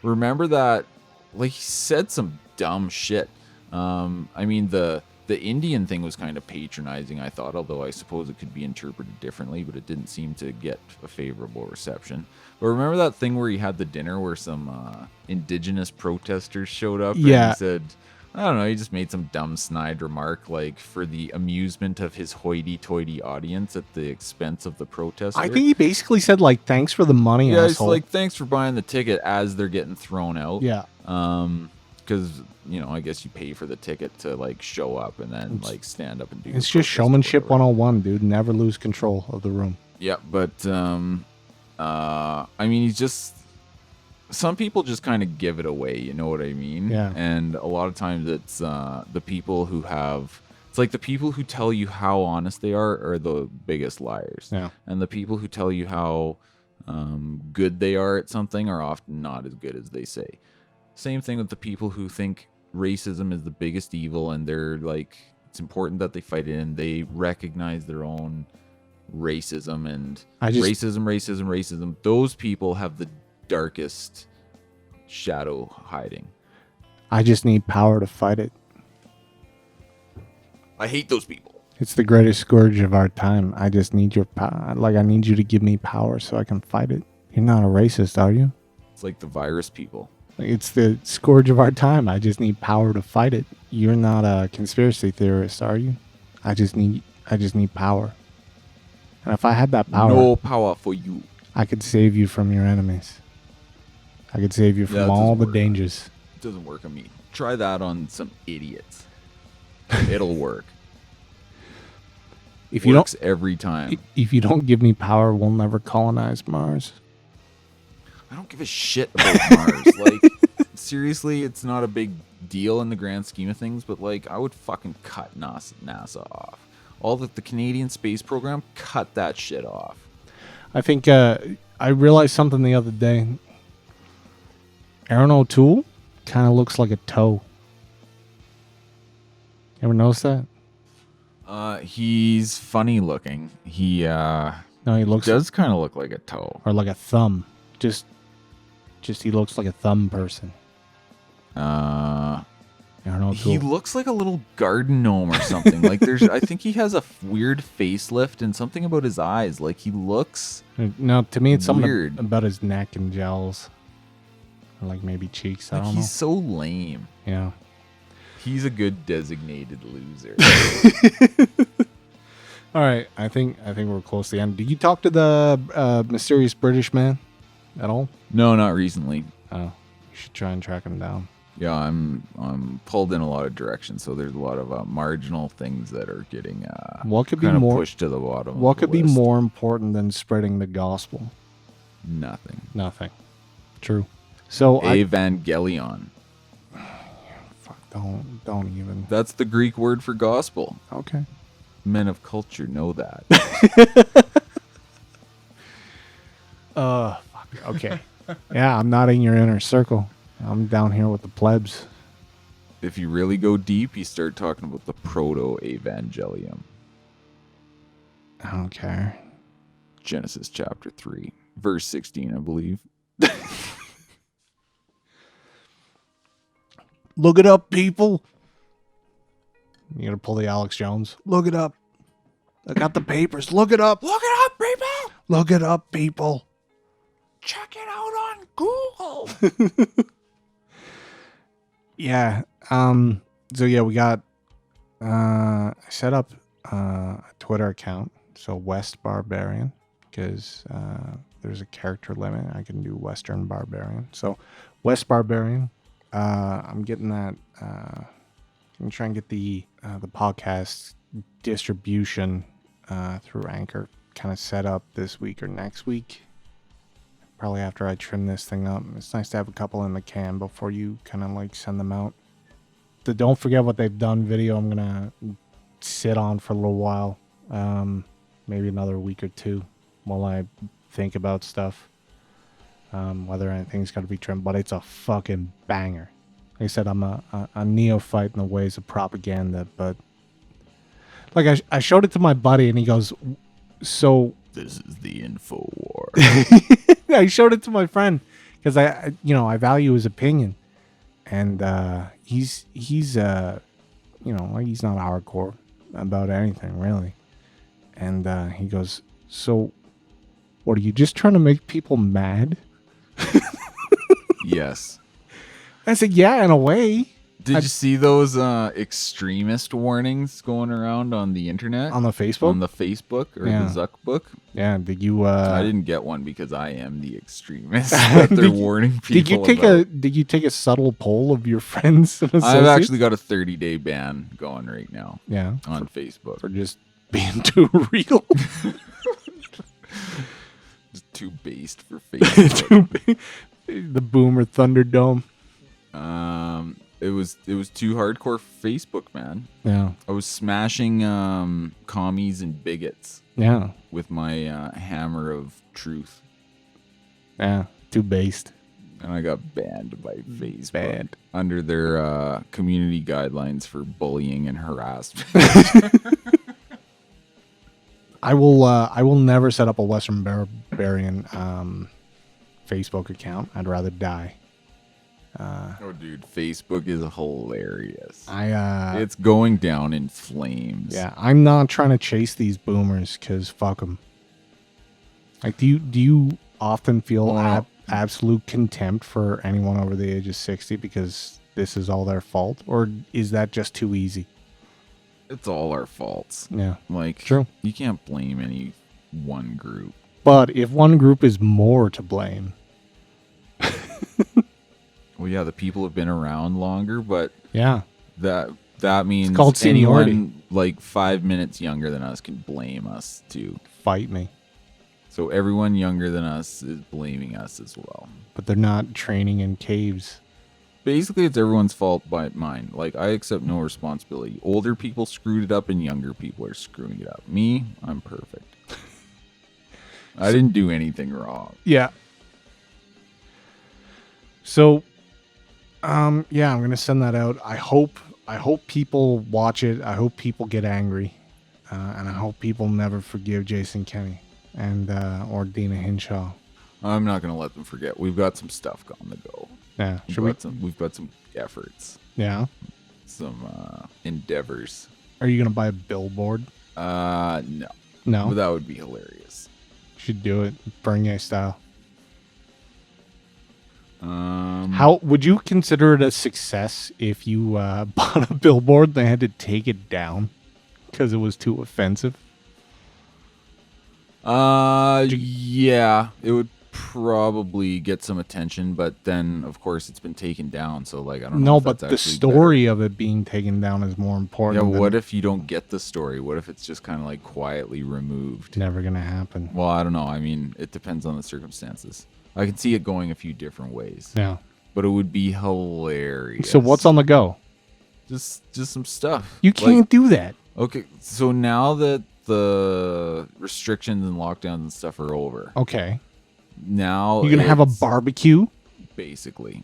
Speaker 1: Remember that, like, he said some dumb shit. I mean, the Indian thing was kind of patronizing, I thought, although I suppose it could be interpreted differently, but it didn't seem to get a favorable reception. But remember that thing where he had the dinner where some indigenous protesters showed up?
Speaker 2: Yeah.
Speaker 1: And he said, I don't know, he just made some dumb snide remark, like, for the amusement of his hoity-toity audience at the expense of the protester.
Speaker 2: I think he basically said, like, thanks for the money,
Speaker 1: yeah,
Speaker 2: asshole.
Speaker 1: it's like, thanks for buying the ticket as they're getting thrown out.
Speaker 2: Yeah.
Speaker 1: Because, you know, I guess you pay for the ticket to, like, show up and then, like, stand up and do
Speaker 2: It's
Speaker 1: the
Speaker 2: just
Speaker 1: protest or
Speaker 2: showmanship
Speaker 1: whatever.
Speaker 2: 101, dude. Never lose control of the room.
Speaker 1: Yeah, but, I mean, he's just... Some people just kind of give it away, you know what I mean?
Speaker 2: Yeah.
Speaker 1: And a lot of times it's the people who have... It's like the people who tell you how honest they are the biggest liars.
Speaker 2: Yeah.
Speaker 1: And the people who tell you how good they are at something are often not as good as they say. Same thing with the people who think racism is the biggest evil and they're like, it's important that they fight it and they recognize their own racism and racism. Those people have the darkest shadow hiding.
Speaker 2: I just need power to fight it.
Speaker 1: I hate those people.
Speaker 2: It's the greatest scourge of our time. I just need your power. Like, I need you to give me power so I can fight it. You're not a racist, are you?
Speaker 1: It's like the virus people.
Speaker 2: It's the scourge of our time. I just need power to fight it. You're not a conspiracy theorist, are you? I just need power. And if I had that power,
Speaker 1: No power for you.
Speaker 2: I could save you from your enemies. I could save you from all the dangers.
Speaker 1: It doesn't work on me. Try that on some idiots. It'll work.
Speaker 2: If you
Speaker 1: Works every time.
Speaker 2: If you don't give me power, we'll never colonize Mars.
Speaker 1: I don't give a shit about Mars. Like, seriously, it's not a big deal in the grand scheme of things, but, like, I would fucking cut NASA off. All the Canadian space program, cut that shit off.
Speaker 2: I think I realized something the other day. Erin O'Toole kind of looks like a toe. Ever notice that?
Speaker 1: He's funny looking. He
Speaker 2: No, he looks
Speaker 1: does kind of look like a toe.
Speaker 2: or like a thumb. Just he looks like a thumb person. Erin O'Toole.
Speaker 1: He looks like a little garden gnome or something. Like I think he has a weird facelift and something about his eyes. Like he looks
Speaker 2: No, to me it's
Speaker 1: weird.
Speaker 2: something about his neck and jowls. Or like maybe cheeks. I
Speaker 1: like
Speaker 2: don't
Speaker 1: he's so lame.
Speaker 2: know. Yeah.
Speaker 1: He's a good designated loser.
Speaker 2: All right, I think we're close to the end. Did you talk to the mysterious British man at all?
Speaker 1: No, not recently.
Speaker 2: Oh, you should try and track him down.
Speaker 1: Yeah, I'm pulled in a lot of directions, so there's a lot of marginal things that are getting
Speaker 2: What could be
Speaker 1: kind of
Speaker 2: more
Speaker 1: pushed to the bottom.
Speaker 2: What
Speaker 1: of the
Speaker 2: could be
Speaker 1: list.
Speaker 2: more important than spreading the gospel?
Speaker 1: Nothing.
Speaker 2: Nothing. True. So
Speaker 1: Evangelion.
Speaker 2: fuck, don't even.
Speaker 1: That's the Greek word for gospel.
Speaker 2: Okay.
Speaker 1: Men of culture know that.
Speaker 2: Fuck. Okay. Yeah, I'm not in your inner circle. I'm down here with the plebs.
Speaker 1: If you really go deep, you start talking about the proto-evangelium.
Speaker 2: I don't care.
Speaker 1: Genesis chapter 3, verse 16, I believe.
Speaker 2: Look it up, people. You gonna pull the Alex Jones? Look it up. I got the papers. Look it up.
Speaker 1: Look it up, people!
Speaker 2: Look it up, people.
Speaker 1: Check it out on Google!
Speaker 2: Yeah. So yeah, we got I set up a Twitter account, so West Barbarian, because there's a character limit. I can do Western Barbarian. So West Barbarian. I'm getting that. I'm trying to get the podcast distribution through Anchor kind of set up this week or next week. Probably after I trim this thing up. It's nice to have a couple in the can before you kind of like send them out. The Don't Forget What They've Done video I'm gonna sit on for a little while, maybe another week or two while I think about stuff, whether anything's got to be trimmed. But it's a fucking banger. Like I said, I'm a neophyte in the ways of propaganda, but like I showed it to my buddy and he goes, so
Speaker 1: This is the info war.
Speaker 2: I showed it to my friend because I value his opinion, and he's he's not hardcore about anything really, and he goes, so what, are you just trying to make people mad?
Speaker 1: Yes.
Speaker 2: I said, yeah, in a way.
Speaker 1: Did you see those extremist warnings going around on the internet?
Speaker 2: On the Facebook?
Speaker 1: On the Facebook or
Speaker 2: Yeah.
Speaker 1: the Zuck book?
Speaker 2: Yeah, did you
Speaker 1: I didn't get one because I am the extremist that they're warning people
Speaker 2: Did you take a subtle poll of your friends and
Speaker 1: I've
Speaker 2: associates?
Speaker 1: actually got a 30-day ban going right now.
Speaker 2: Yeah.
Speaker 1: On Facebook.
Speaker 2: For just being too real.
Speaker 1: Just too based for Facebook.
Speaker 2: The Boomer Thunderdome.
Speaker 1: It was too hardcore for Facebook, man.
Speaker 2: Yeah.
Speaker 1: I was smashing commies and bigots.
Speaker 2: Yeah.
Speaker 1: With my hammer of truth.
Speaker 2: Yeah. Too based.
Speaker 1: And I got banned by Facebook.
Speaker 2: Banned.
Speaker 1: Under their community guidelines for bullying and harassment.
Speaker 2: I will never set up a Western Barbarian Facebook account. I'd rather die.
Speaker 1: Oh, dude, Facebook is hilarious.
Speaker 2: It's
Speaker 1: going down in flames.
Speaker 2: Yeah, I'm not trying to chase these boomers because fuck them. Like, do you often feel absolute contempt for anyone over the age of 60 because this is all their fault, or is that just too easy?
Speaker 1: It's all our faults.
Speaker 2: Yeah,
Speaker 1: like
Speaker 2: true.
Speaker 1: You can't blame any one group.
Speaker 2: But if one group is more to blame.
Speaker 1: Well, yeah, the people have been around longer, but
Speaker 2: yeah,
Speaker 1: that means
Speaker 2: it's called seniority.
Speaker 1: Anyone like 5 minutes younger than us can blame us too.
Speaker 2: Fight me.
Speaker 1: So everyone younger than us is blaming us as well.
Speaker 2: But they're not training in caves.
Speaker 1: Basically, it's everyone's fault but mine. Like, I accept no responsibility. Older people screwed it up and younger people are screwing it up. Me, I'm perfect. I didn't do anything wrong.
Speaker 2: Yeah. So, yeah, I'm gonna send that out. I hope people watch it. I hope people get angry, and I hope people never forgive Jason Kenney and or Dina Hinshaw.
Speaker 1: I'm not gonna let them forget. We've got some stuff on the go.
Speaker 2: Yeah,
Speaker 1: we've got some efforts.
Speaker 2: Yeah,
Speaker 1: some endeavors.
Speaker 2: Are you gonna buy a billboard?
Speaker 1: No.
Speaker 2: No,
Speaker 1: but that would be hilarious.
Speaker 2: Should do it, Bernier style. How would you consider it a success if you bought a billboard and they had to take it down because it was too offensive?
Speaker 1: Yeah, it would probably get some attention, but then of course it's been taken down, so like I don't know.
Speaker 2: No, but the story of it being taken down is more important.
Speaker 1: Yeah, what if you don't get the story? What if it's just kind of like quietly removed?
Speaker 2: Never gonna happen.
Speaker 1: Well, I don't know. I mean, it depends on the circumstances. I can see it going a few different ways.
Speaker 2: Yeah.
Speaker 1: But it would be hilarious.
Speaker 2: So what's on the go?
Speaker 1: Just some stuff.
Speaker 2: You can't do that.
Speaker 1: Okay, so now that the restrictions and lockdowns and stuff are over.
Speaker 2: Okay.
Speaker 1: Now
Speaker 2: you're gonna have a barbecue?
Speaker 1: Basically.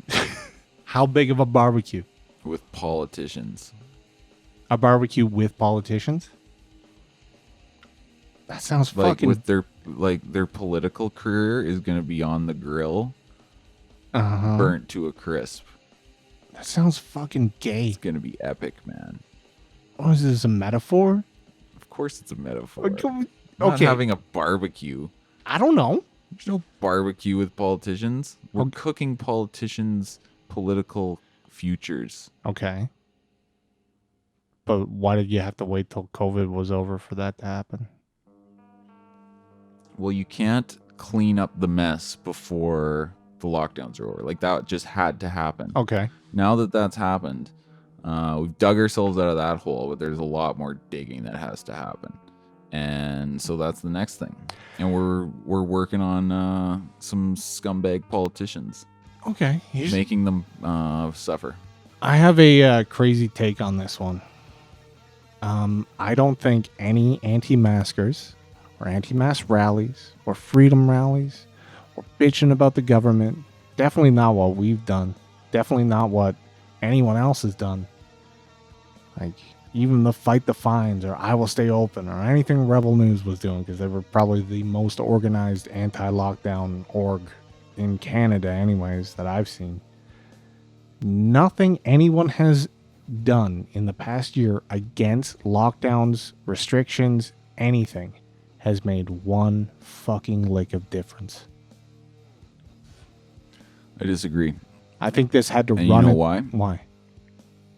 Speaker 2: How big of a barbecue?
Speaker 1: With politicians.
Speaker 2: A barbecue with politicians? That sounds
Speaker 1: like
Speaker 2: fucking...
Speaker 1: with their political career is going to be on the grill, burnt to a crisp.
Speaker 2: That sounds fucking gay.
Speaker 1: It's going to be epic, man.
Speaker 2: Oh, is this a metaphor?
Speaker 1: Of course it's a metaphor.
Speaker 2: Okay.
Speaker 1: Not having a barbecue.
Speaker 2: I don't know.
Speaker 1: There's no barbecue with politicians. We're cooking politicians' political futures.
Speaker 2: Okay. But why did you have to wait till COVID was over for that to happen?
Speaker 1: Well, you can't clean up the mess before the lockdowns are over. Like, that just had to happen.
Speaker 2: Okay.
Speaker 1: Now that that's happened, we've dug ourselves out of that hole, but there's a lot more digging that has to happen. And so that's the next thing. And we're working on some scumbag politicians.
Speaker 2: Okay.
Speaker 1: Making them suffer.
Speaker 2: I have a crazy take on this one. I don't think any anti-maskers or anti-mask rallies or freedom rallies or bitching about the government, definitely not what we've done. Definitely not what anyone else has done. Like, even the Fight the Fines or I Will Stay Open or anything Rebel News was doing, because they were probably the most organized anti-lockdown org in Canada anyways that I've seen. Nothing anyone has done in the past year against lockdowns, restrictions, anything has made one fucking lick of difference.
Speaker 1: I disagree.
Speaker 2: I think this had to
Speaker 1: and
Speaker 2: run.
Speaker 1: You know why?
Speaker 2: Why?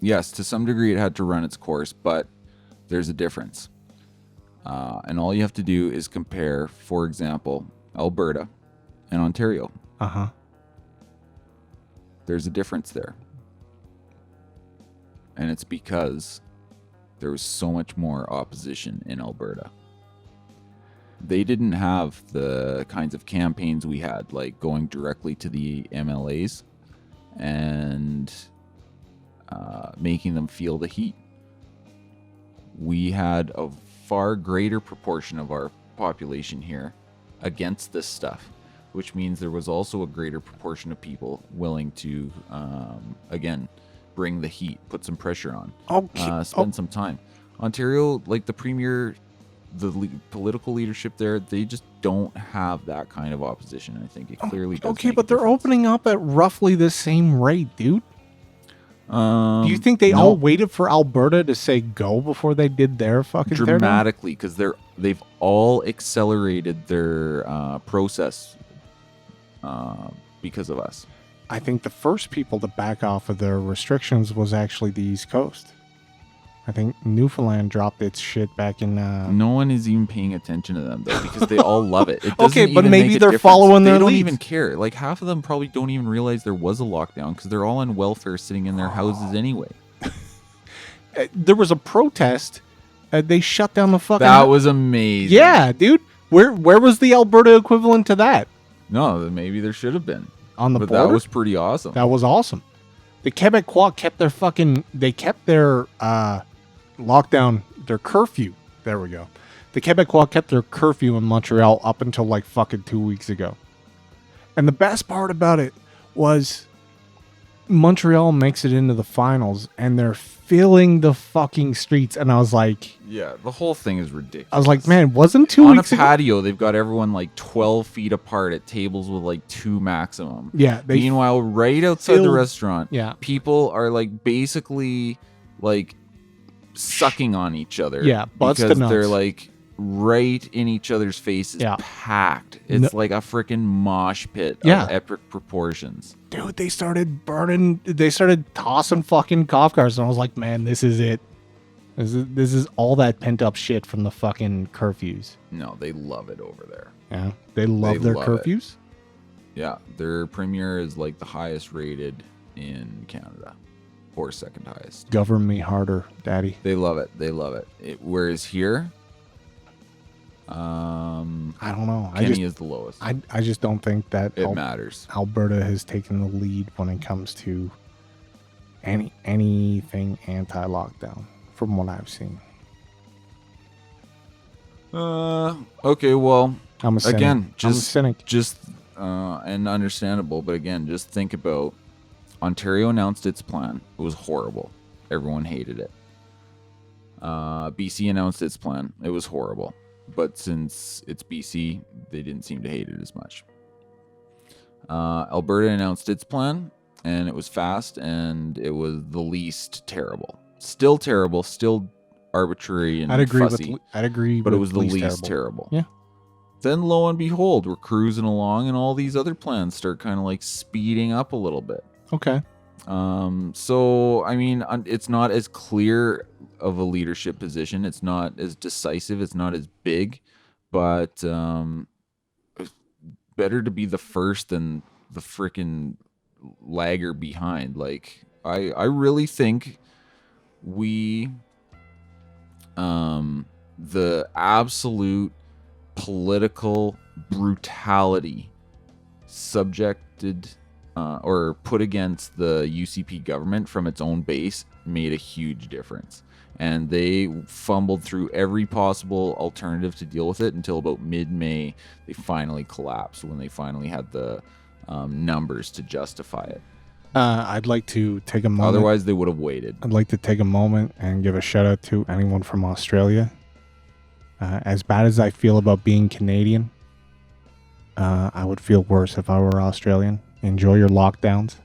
Speaker 1: Yes, to some degree it had to run its course, but there's a difference. And all you have to do is compare, for example, Alberta and Ontario.
Speaker 2: Uh-huh.
Speaker 1: There's a difference there. And it's because there was so much more opposition in Alberta. They didn't have the kinds of campaigns we had, like going directly to the MLAs and making them feel the heat. We had a far greater proportion of our population here against this stuff, which means there was also a greater proportion of people willing to, again, bring the heat, put some pressure on, spend some time. Ontario, like the premier, political leadership there, they just don't have that kind of opposition. I think it clearly does.
Speaker 2: Okay, but they're opening up at roughly the same rate, dude. Do you think they all waited for Alberta to say go before they did their fucking
Speaker 1: dramatically? Because they've all accelerated their process because of us.
Speaker 2: I think the first people to back off of their restrictions was actually the East Coast. I think Newfoundland dropped its shit back in...
Speaker 1: No one is even paying attention to them, though, because they all love it.
Speaker 2: Okay, but maybe they're following their leads.
Speaker 1: They don't even care. Like, half of them probably don't even realize there was a lockdown because they're all on welfare sitting in their houses anyway.
Speaker 2: There was a protest. They shut down the fucking...
Speaker 1: That was amazing.
Speaker 2: Yeah, dude. Where was the Alberta equivalent to that?
Speaker 1: No, maybe there should have been.
Speaker 2: On the border?
Speaker 1: That was pretty awesome.
Speaker 2: That was awesome. The Quebecois kept their lockdown, their curfew. There we go. The Quebecois kept their curfew in Montreal up until like fucking 2 weeks ago. And the best part about it was Montreal makes it into the finals and they're filling the fucking streets. And I was like...
Speaker 1: Yeah, the whole thing is ridiculous.
Speaker 2: I was like, man, wasn't 2 weeks ago...
Speaker 1: On a patio, they've got everyone like 12 feet apart at tables with like 2 maximum.
Speaker 2: Yeah.
Speaker 1: Meanwhile, right outside the restaurant, people are like basically like sucking on each other.
Speaker 2: Yeah, butts to
Speaker 1: because
Speaker 2: nuts.
Speaker 1: they're like right in each other's faces, packed. It's like a freaking mosh pit of epic proportions.
Speaker 2: Dude, they started tossing fucking cop cars, and I was like, man, this is it. This is all that pent up shit from the fucking curfews.
Speaker 1: No, they love it over there.
Speaker 2: Yeah, they love their curfews.
Speaker 1: Yeah, their premier is like the highest rated in Canada, or second highest.
Speaker 2: Govern me harder, daddy.
Speaker 1: They love it. Whereas here,
Speaker 2: I don't know.
Speaker 1: Kenney is the lowest.
Speaker 2: I just don't think that
Speaker 1: it matters.
Speaker 2: Alberta has taken the lead when it comes to anything anti-lockdown, from what I've seen.
Speaker 1: Okay, well,
Speaker 2: I'm a cynic.
Speaker 1: Again,
Speaker 2: I'm a cynic.
Speaker 1: And understandable, but again, just think about Ontario announced its plan. It was horrible. Everyone hated it. BC announced its plan. It was horrible. But since it's BC, they didn't seem to hate it as much. Alberta announced its plan, and it was fast, and it was the least terrible. Still terrible, still arbitrary and fussy.
Speaker 2: I'd agree.
Speaker 1: But it was the least terrible.
Speaker 2: Yeah.
Speaker 1: Then lo and behold, we're cruising along, and all these other plans start kind of like speeding up a little bit.
Speaker 2: Okay.
Speaker 1: So I mean, it's not as clear of a leadership position. It's not as decisive. It's not as big, but better to be the first than the freaking lagger behind. Like I really think we the absolute political brutality subjected or put against the UCP government from its own base made a huge difference. And they fumbled through every possible alternative to deal with it until about mid-May. They finally collapsed when they finally had the numbers to justify it.
Speaker 2: I'd like to take a moment.
Speaker 1: Otherwise, they would have waited.
Speaker 2: I'd like to take a moment and give a shout out to anyone from Australia. As bad as I feel about being Canadian, I would feel worse if I were Australian. Enjoy your lockdowns.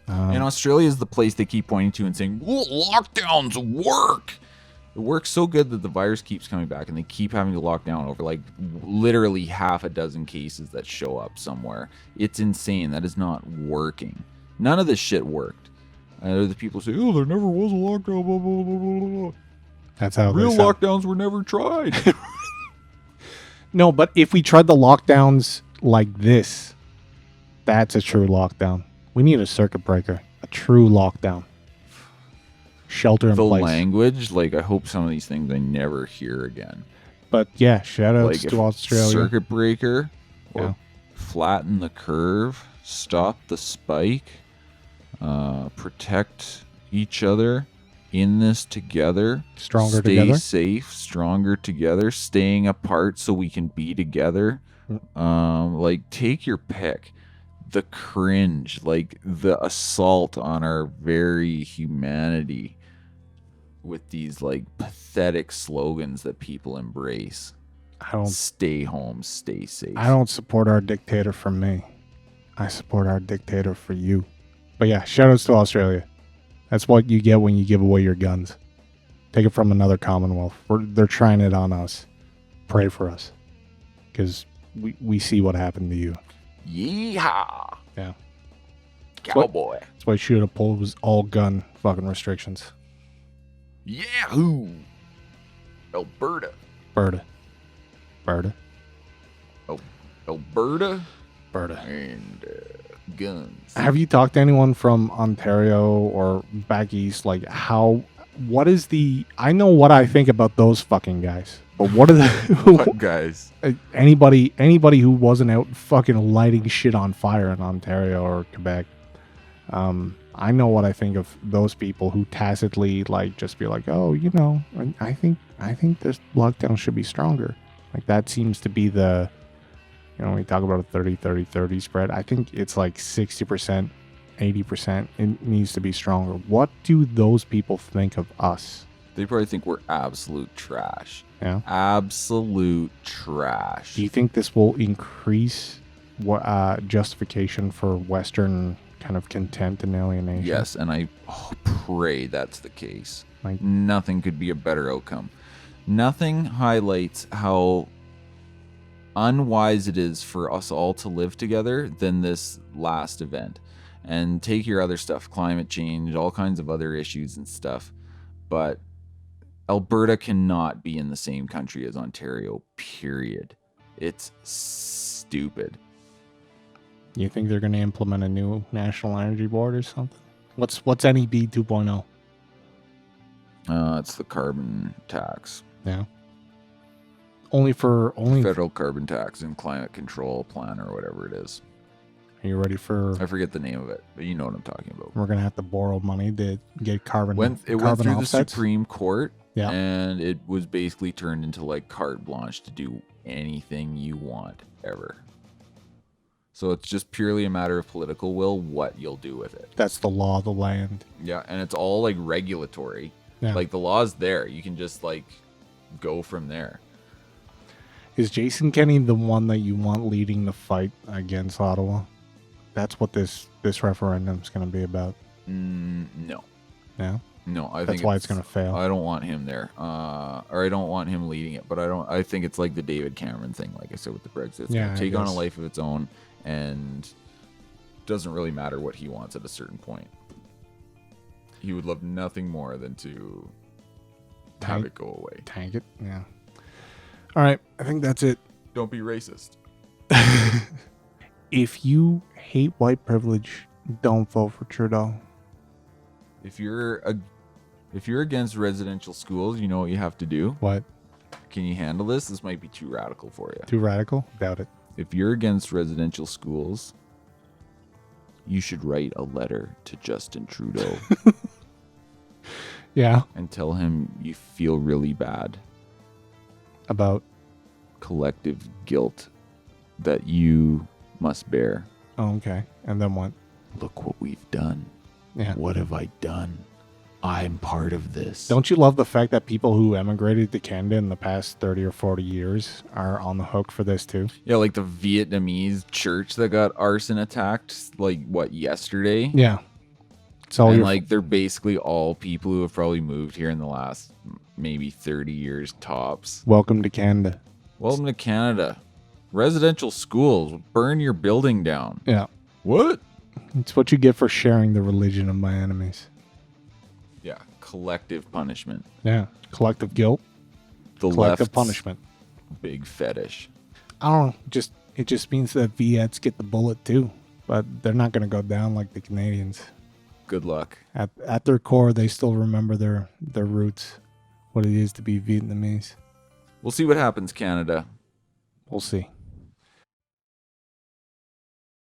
Speaker 1: And Australia is the place they keep pointing to and saying, lockdowns work. It works so good that the virus keeps coming back, and they keep having to lock down over like literally half a dozen cases that show up somewhere. It's insane. That is not working. None of this shit worked. The people say, oh, there never was a lockdown, blah, blah, blah, blah, blah.
Speaker 2: That's how
Speaker 1: real lockdowns were never tried.
Speaker 2: No, but if we tried the lockdowns like this, that's a true lockdown. We need a circuit breaker, a true lockdown. Shelter in place. The
Speaker 1: language, like I hope some of these things I never hear again.
Speaker 2: But yeah, shout outs to Australia.
Speaker 1: Circuit breaker, or flatten the curve, stop the spike, protect each other in this together.
Speaker 2: Stay together.
Speaker 1: Safe, stronger together, staying apart so we can be together. Like take your pick. The cringe, like the assault on our very humanity with these like pathetic slogans that people embrace. Stay home, stay safe.
Speaker 2: I don't support our dictator for me. I support our dictator for you. But yeah, shout outs to Australia. That's what you get when you give away your guns. Take it from another Commonwealth. They're trying it on us. Pray for us. Because we see what happened to you.
Speaker 1: Yeehaw.
Speaker 2: Yeah.
Speaker 1: Cowboy.
Speaker 2: That's why shoot opposed was all gun fucking restrictions.
Speaker 1: Yahoo. Alberta.
Speaker 2: Alberta.
Speaker 1: And guns.
Speaker 2: Have you talked to anyone from Ontario or back east? Like what is I know what I think about those fucking guys. But what are the
Speaker 1: what guys?
Speaker 2: Anybody who wasn't out fucking lighting shit on fire in Ontario or Quebec. I know what I think of those people who tacitly like just be like, oh, you know, I think this lockdown should be stronger. Like that seems to be the, you know, when we talk about a 30-30-30 spread, I think it's like 60%, 80%. It needs to be stronger. What do those people think of us?
Speaker 1: They probably think we're absolute trash.
Speaker 2: Yeah.
Speaker 1: Absolute trash.
Speaker 2: Do you think this will increase justification for Western kind of contempt and alienation?
Speaker 1: Yes, and I pray that's the case. Like nothing could be a better outcome. Nothing highlights how unwise it is for us all to live together than this last event. And take your other stuff, climate change, all kinds of other issues and stuff. But Alberta cannot be in the same country as Ontario, period. It's stupid.
Speaker 2: You think they're going to implement a new national energy board or something? What's NEB 2.0?
Speaker 1: It's the carbon tax.
Speaker 2: Yeah. Only
Speaker 1: federal carbon tax and climate control plan or whatever it is.
Speaker 2: Are you ready for?
Speaker 1: I forget the name of it, but you know what I'm talking about.
Speaker 2: We're gonna have to borrow money to get carbon.
Speaker 1: It went through
Speaker 2: offsets.
Speaker 1: The Supreme Court,
Speaker 2: yeah,
Speaker 1: and it was basically turned into like carte blanche to do anything you want ever. So it's just purely a matter of political will, what you'll do with it.
Speaker 2: That's the law of the land.
Speaker 1: Yeah, and it's all like regulatory.
Speaker 2: Yeah.
Speaker 1: Like the law's there. You can just like go from there.
Speaker 2: Is Jason Kenney the one that you want leading the fight against Ottawa? That's what this referendum is going to be about.
Speaker 1: No.
Speaker 2: Yeah?
Speaker 1: No, I think
Speaker 2: that's why it's going to fail.
Speaker 1: I don't want him there, or I don't want him leading it. But I think it's like the David Cameron thing, like I said with the Brexit. It's gonna take on a life of its own, and doesn't really matter what he wants at a certain point. He would love nothing more than to have it go away.
Speaker 2: Tank it. Yeah. All right. I think that's it.
Speaker 1: Don't be racist.
Speaker 2: If you hate white privilege, don't vote for Trudeau.
Speaker 1: If you're against residential schools, you know what you have to do.
Speaker 2: What?
Speaker 1: Can you handle this? This might be too radical for you.
Speaker 2: Too radical? Doubt it.
Speaker 1: If you're against residential schools, you should write a letter to Justin Trudeau.
Speaker 2: Yeah.
Speaker 1: And tell him you feel really bad
Speaker 2: About
Speaker 1: collective guilt that you must bear.
Speaker 2: Oh, okay. And then what?
Speaker 1: Look what we've done.
Speaker 2: Yeah.
Speaker 1: What have I done? I'm part of this.
Speaker 2: Don't you love the fact that people who emigrated to Canada in the past 30 or 40 years are on the hook for this too?
Speaker 1: Yeah, like the Vietnamese church that got arson attacked, like, what, yesterday?
Speaker 2: Yeah. So
Speaker 1: and, like, they're basically all people who have probably moved here in the last maybe 30 years tops.
Speaker 2: Welcome to Canada.
Speaker 1: Welcome to Canada. Residential schools. Burn your building down.
Speaker 2: Yeah.
Speaker 1: What?
Speaker 2: It's what you get for sharing the religion of my enemies.
Speaker 1: Yeah, collective punishment.
Speaker 2: Yeah. Collective guilt.
Speaker 1: The
Speaker 2: Collective
Speaker 1: left's
Speaker 2: punishment.
Speaker 1: big fetish.
Speaker 2: I don't know. It just means that Viets get the bullet too. But they're not going to go down like the Canadians.
Speaker 1: Good luck.
Speaker 2: At their core, they still remember their roots, what it is to be Vietnamese.
Speaker 1: We'll see what happens, Canada.
Speaker 2: We'll see.